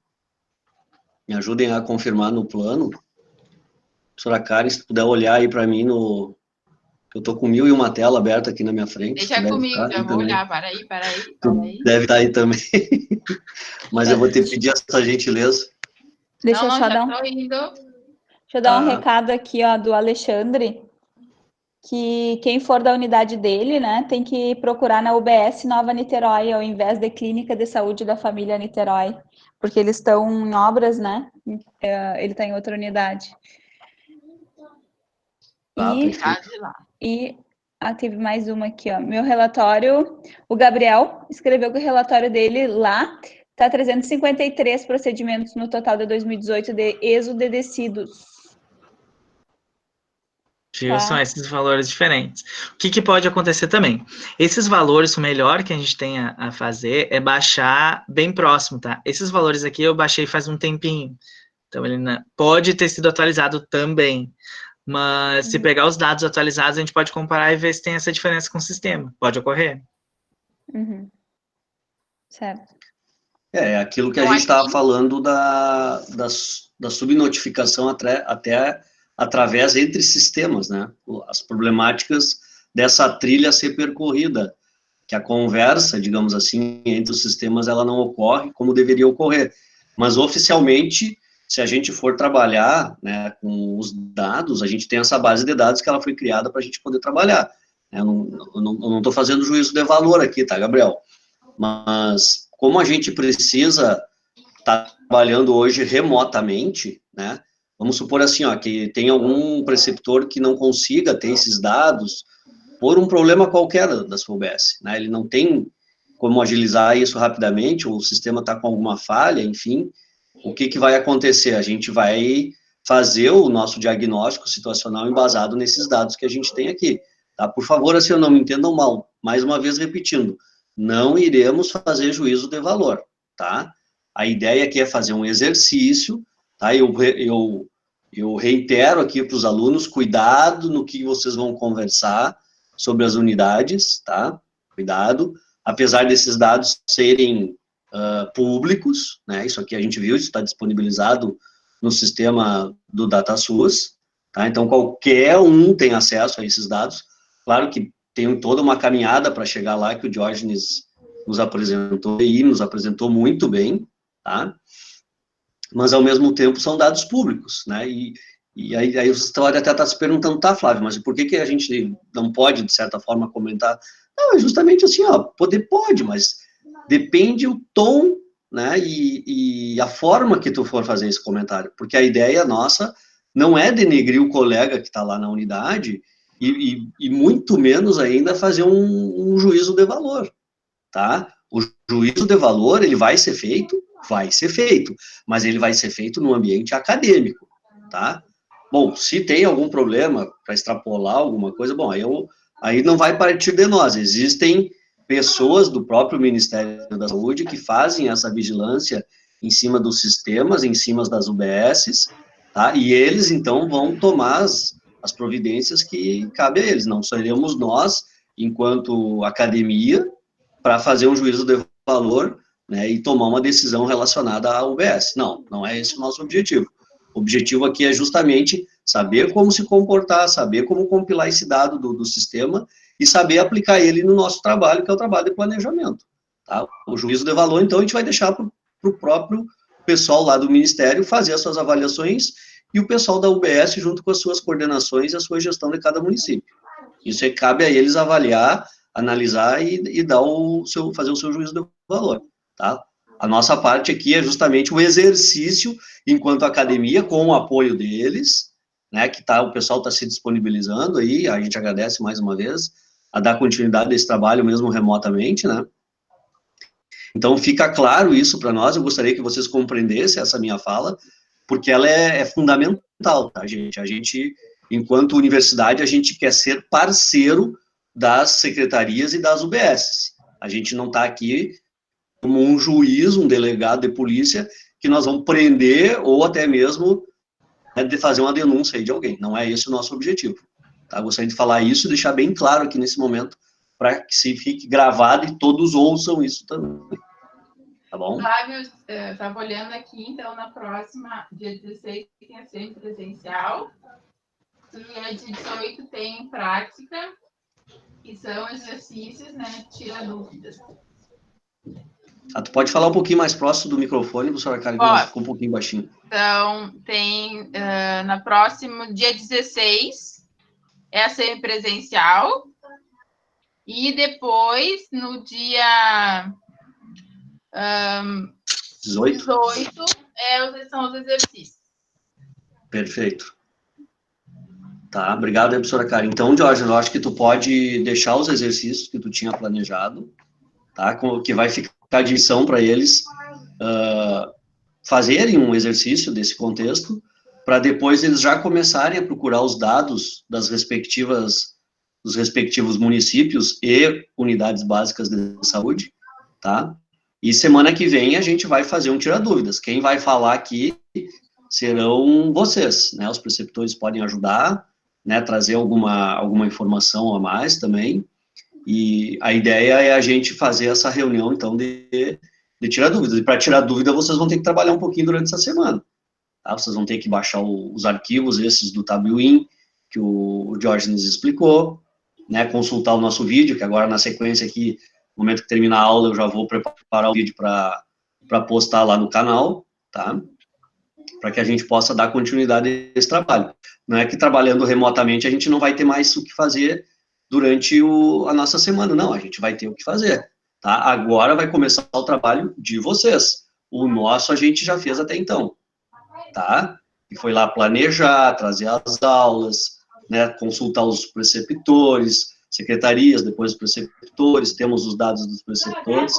Me ajudem a confirmar no plano. Professora Karen, se puder olhar aí para mim no... Eu tô com 1001 tela aberta aqui na minha frente. Deixa comigo, já vou olhar. Para aí. Deve estar aí também. Mas eu vou ter que pedir essa gentileza. Deixa eu só dar Deixa eu dar um recado aqui, ó, do Alexandre, que quem for da unidade dele, né, tem que procurar na UBS Nova Niterói, ao invés de Clínica de Saúde da Família Niterói, porque eles estão em obras, né, ele está em outra unidade. Teve mais uma aqui, ó, meu relatório, o Gabriel escreveu que o relatório dele lá está 353 procedimentos no total de 2018 de exodedecidos. São esses valores diferentes. O que pode acontecer também? Esses valores, o melhor que a gente tem a fazer é baixar bem próximo, tá? Esses valores aqui eu baixei faz um tempinho. Então, ele pode ter sido atualizado também. Mas se pegar os dados atualizados, a gente pode comparar e ver se tem essa diferença com o sistema. Pode ocorrer. Certo. É aquilo que a gente estava falando da subnotificação até através entre sistemas, né? As problemáticas dessa trilha ser percorrida, que a conversa, digamos assim, entre os sistemas, ela não ocorre como deveria ocorrer. Mas, oficialmente, se a gente for trabalhar, né, com os dados, a gente tem essa base de dados que ela foi criada para a gente poder trabalhar. Eu não estou fazendo juízo de valor aqui, tá, Gabriel? Mas, como a gente precisa estar trabalhando hoje remotamente, né? Vamos supor assim, ó, que tem algum preceptor que não consiga ter esses dados por um problema qualquer da sua UBS, né? Ele não tem como agilizar isso rapidamente, ou o sistema está com alguma falha, enfim. O que vai acontecer? A gente vai fazer o nosso diagnóstico situacional embasado nesses dados que a gente tem aqui, tá? Por favor, assim, não me entendam mal. Mais uma vez repetindo, não iremos fazer juízo de valor, tá? A ideia aqui é fazer um exercício, tá? Eu reitero aqui para os alunos, cuidado no que vocês vão conversar sobre as unidades, tá? Cuidado, apesar desses dados serem públicos, né? Isso aqui a gente viu, isso está disponibilizado no sistema do DataSUS, tá? Então, qualquer um tem acesso a esses dados. Claro que tem toda uma caminhada para chegar lá, que o Diógenes nos apresentou muito bem, tá? Mas, ao mesmo tempo, são dados públicos, né? E aí você pode até estar se perguntando, tá, Flávio, mas por que a gente não pode, de certa forma, comentar? Não, é justamente assim, ó, pode, mas depende o tom, né, e a forma que tu for fazer esse comentário, porque a ideia nossa não é denegrir o colega que está lá na unidade e muito menos ainda fazer um juízo de valor, tá? O juízo de valor, ele vai ser feito, mas ele vai ser feito no ambiente acadêmico, tá? Bom, se tem algum problema para extrapolar alguma coisa, bom, aí não vai partir de nós, existem pessoas do próprio Ministério da Saúde que fazem essa vigilância em cima dos sistemas, em cima das UBSs, tá? E eles, então, vão tomar as providências que cabem a eles, não seremos nós, enquanto academia, para fazer um juízo de valor, né, e tomar uma decisão relacionada à UBS. Não, não é esse o nosso objetivo. O objetivo aqui é justamente saber como se comportar, saber como compilar esse dado do sistema e saber aplicar ele no nosso trabalho, que é o trabalho de planejamento. Tá? O juízo de valor, então, a gente vai deixar para o próprio pessoal lá do Ministério fazer as suas avaliações e o pessoal da UBS junto com as suas coordenações e a sua gestão de cada município. Isso aí cabe a eles avaliar, analisar e dar fazer o seu juízo de valor. Tá? A nossa parte aqui é justamente o exercício, enquanto academia, com o apoio deles, né, que o pessoal está se disponibilizando aí, a gente agradece mais uma vez, a dar continuidade a esse trabalho mesmo remotamente, né. Então, fica claro isso para nós, eu gostaria que vocês compreendessem essa minha fala, porque ela é fundamental, tá, gente? A gente, enquanto universidade, a gente quer ser parceiro das secretarias e das UBSs. A gente não está aqui como um juiz, um delegado de polícia, que nós vamos prender ou até mesmo, né, de fazer uma denúncia aí de alguém. Não é esse o nosso objetivo. Tá? Gostaria de falar isso e deixar bem claro aqui nesse momento, para que se fique gravado e todos ouçam isso também. Tá bom? Flávio, estava olhando aqui, então, na próxima, dia 16, tem a semipresencial, dia 18 tem prática, que são exercícios, né, tira dúvidas. Tu pode falar um pouquinho mais próximo do microfone, professora Karen, que ficou um pouquinho baixinho. Então, tem, na próxima, dia 16, é a semipresencial, e depois, no dia 18, são os exercícios. Perfeito. Tá, obrigado, professora Karen. Então, Jorge, eu acho que tu pode deixar os exercícios que tu tinha planejado, tá? Que vai ficar à disposição para eles fazerem um exercício desse contexto, para depois eles já começarem a procurar os dados dos respectivos municípios e unidades básicas de saúde, tá? E semana que vem a gente vai fazer um tira-dúvidas. Quem vai falar aqui serão vocês, né? Os preceptores podem ajudar, né? Trazer alguma informação a mais também. E a ideia é a gente fazer essa reunião, então, de tirar dúvidas. E para tirar dúvida, vocês vão ter que trabalhar um pouquinho durante essa semana. Tá? Vocês vão ter que baixar os arquivos, esses do Tabuin, que o Diógenes explicou, né? Consultar o nosso vídeo, que agora, na sequência aqui, no momento que terminar a aula, eu já vou preparar o vídeo para postar lá no canal, tá? Para que a gente possa dar continuidade a esse trabalho. Não é que trabalhando remotamente a gente não vai ter mais o que fazer durante a nossa semana, não, a gente vai ter o que fazer, tá? Agora vai começar o trabalho de vocês. O nosso a gente já fez até então, tá? E foi lá planejar, trazer as aulas, né, consultar os preceptores, secretarias, depois os preceptores, temos os dados dos preceptores.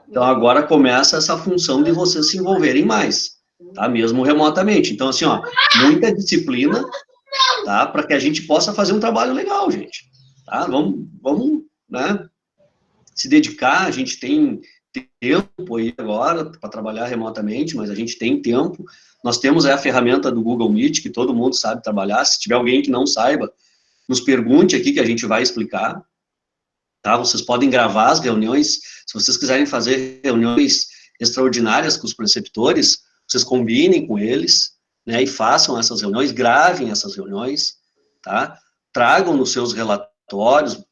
Então, agora começa essa função de vocês se envolverem mais, tá? Mesmo remotamente. Então, assim, ó, muita disciplina, tá? Para que a gente possa fazer um trabalho legal, gente. Tá? Vamos, né, se dedicar, a gente tem tempo aí agora para trabalhar remotamente, mas a gente tem tempo. Nós temos aí a ferramenta do Google Meet, que todo mundo sabe trabalhar. Se tiver alguém que não saiba, nos pergunte aqui que a gente vai explicar. Tá? Vocês podem gravar as reuniões. Se vocês quiserem fazer reuniões extraordinárias com os preceptores, vocês combinem com eles, né, e façam essas reuniões, gravem essas reuniões, tá? Tragam nos seus relatórios,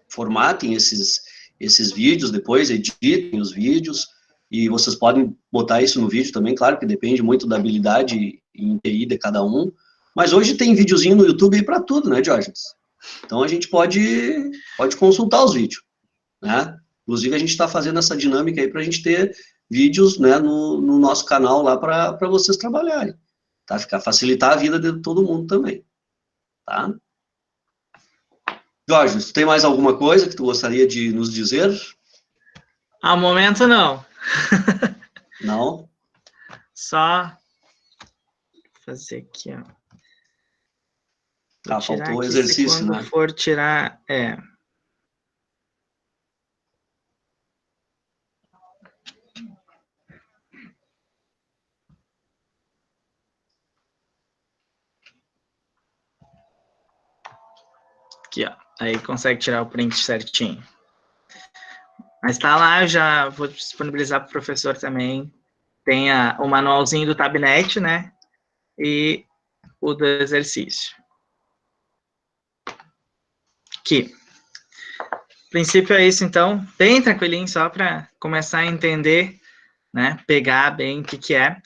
formatem esses vídeos, depois editem os vídeos, e vocês podem botar isso no vídeo também, claro que depende muito da habilidade em TI de cada um, mas hoje tem videozinho no YouTube aí para tudo, né, Diógenes? Então a gente pode consultar os vídeos, né? Inclusive a gente está fazendo essa dinâmica aí para a gente ter vídeos, né, no nosso canal lá para vocês trabalharem, tá? Facilitar a vida de todo mundo também, tá? Jorge, tu tem mais alguma coisa que tu gostaria de nos dizer? Ao momento, não. Não? Só fazer aqui, ó. Ah, faltou o exercício, né? Quando for tirar, Aqui, ó. Aí consegue tirar o print certinho. Mas está lá, eu já vou disponibilizar para o professor também. Tem o manualzinho do Tabnet, né? E o do exercício. Aqui. O princípio é isso, então, bem tranquilinho, só para começar a entender, né? Pegar bem o que é.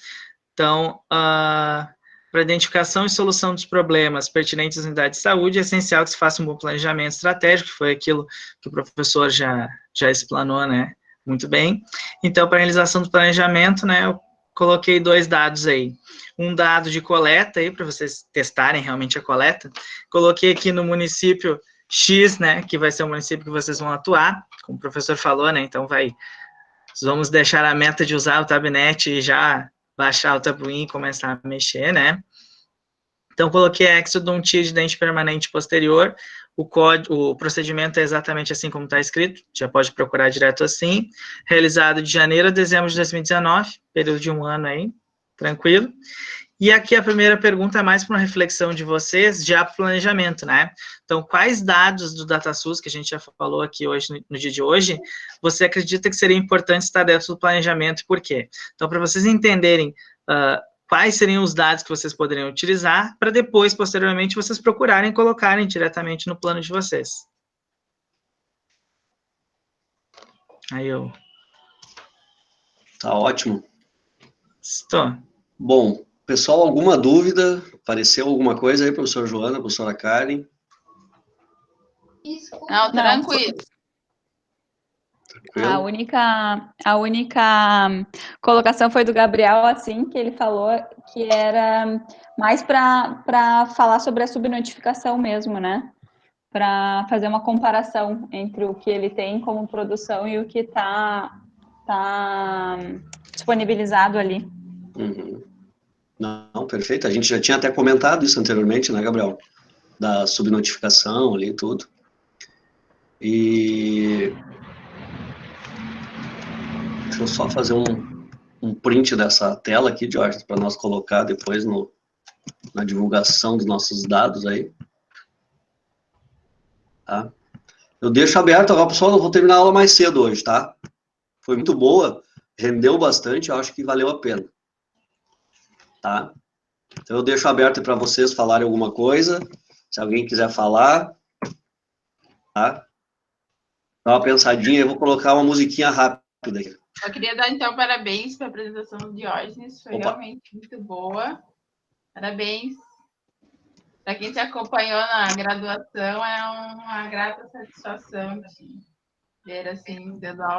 Então, para identificação e solução dos problemas pertinentes às unidades de saúde, é essencial que se faça um bom planejamento estratégico, que foi aquilo que o professor já explanou, né? Muito bem. Então, para a realização do planejamento, né, eu coloquei 2 dados aí. Um dado de coleta aí, para vocês testarem realmente a coleta. Coloquei aqui no município X, né, que vai ser o município que vocês vão atuar, como o professor falou, né, então vamos deixar a meta de usar o Tabnet e já baixar o Tabuin e começar a mexer, né. Então, coloquei Exo de um TIA de dente permanente posterior, o procedimento é exatamente assim como está escrito, já pode procurar direto assim, realizado de janeiro a dezembro de 2019, período de 1 ano aí, tranquilo. E aqui a primeira pergunta é mais para uma reflexão de vocês, já para o planejamento, né? Então, quais dados do DataSUS, que a gente já falou aqui hoje, no dia de hoje, você acredita que seria importante estar dentro do planejamento e por quê? Então, para vocês entenderem quais seriam os dados que vocês poderiam utilizar, para depois, posteriormente, vocês procurarem e colocarem diretamente no plano de vocês. Aí eu... Tá ótimo. Estou. Bom, pessoal, alguma dúvida? Apareceu alguma coisa aí, professora Joana, professora Karen? Não, tranquilo. A única colocação foi do Gabriel, assim, que ele falou que era mais para falar sobre a subnotificação mesmo, né? Para fazer uma comparação entre o que ele tem como produção e o que está disponibilizado ali. Uhum. Não, perfeito. A gente já tinha até comentado isso anteriormente, né, Gabriel? Da subnotificação ali e tudo. E deixa eu só fazer um print dessa tela aqui, Jorge, para nós colocar depois na divulgação dos nossos dados aí. Tá? Eu deixo aberto agora, pessoal, eu vou terminar a aula mais cedo hoje, tá? Foi muito boa, rendeu bastante, eu acho que valeu a pena. Tá? Então eu deixo aberto para vocês falarem alguma coisa, se alguém quiser falar, tá? Dá uma pensadinha, eu vou colocar uma musiquinha rápida aqui. Eu queria dar, então, parabéns para a apresentação do Diógenes, foi realmente muito boa. Parabéns. Para quem te acompanhou na graduação, é uma grata satisfação de ver, assim, dando aula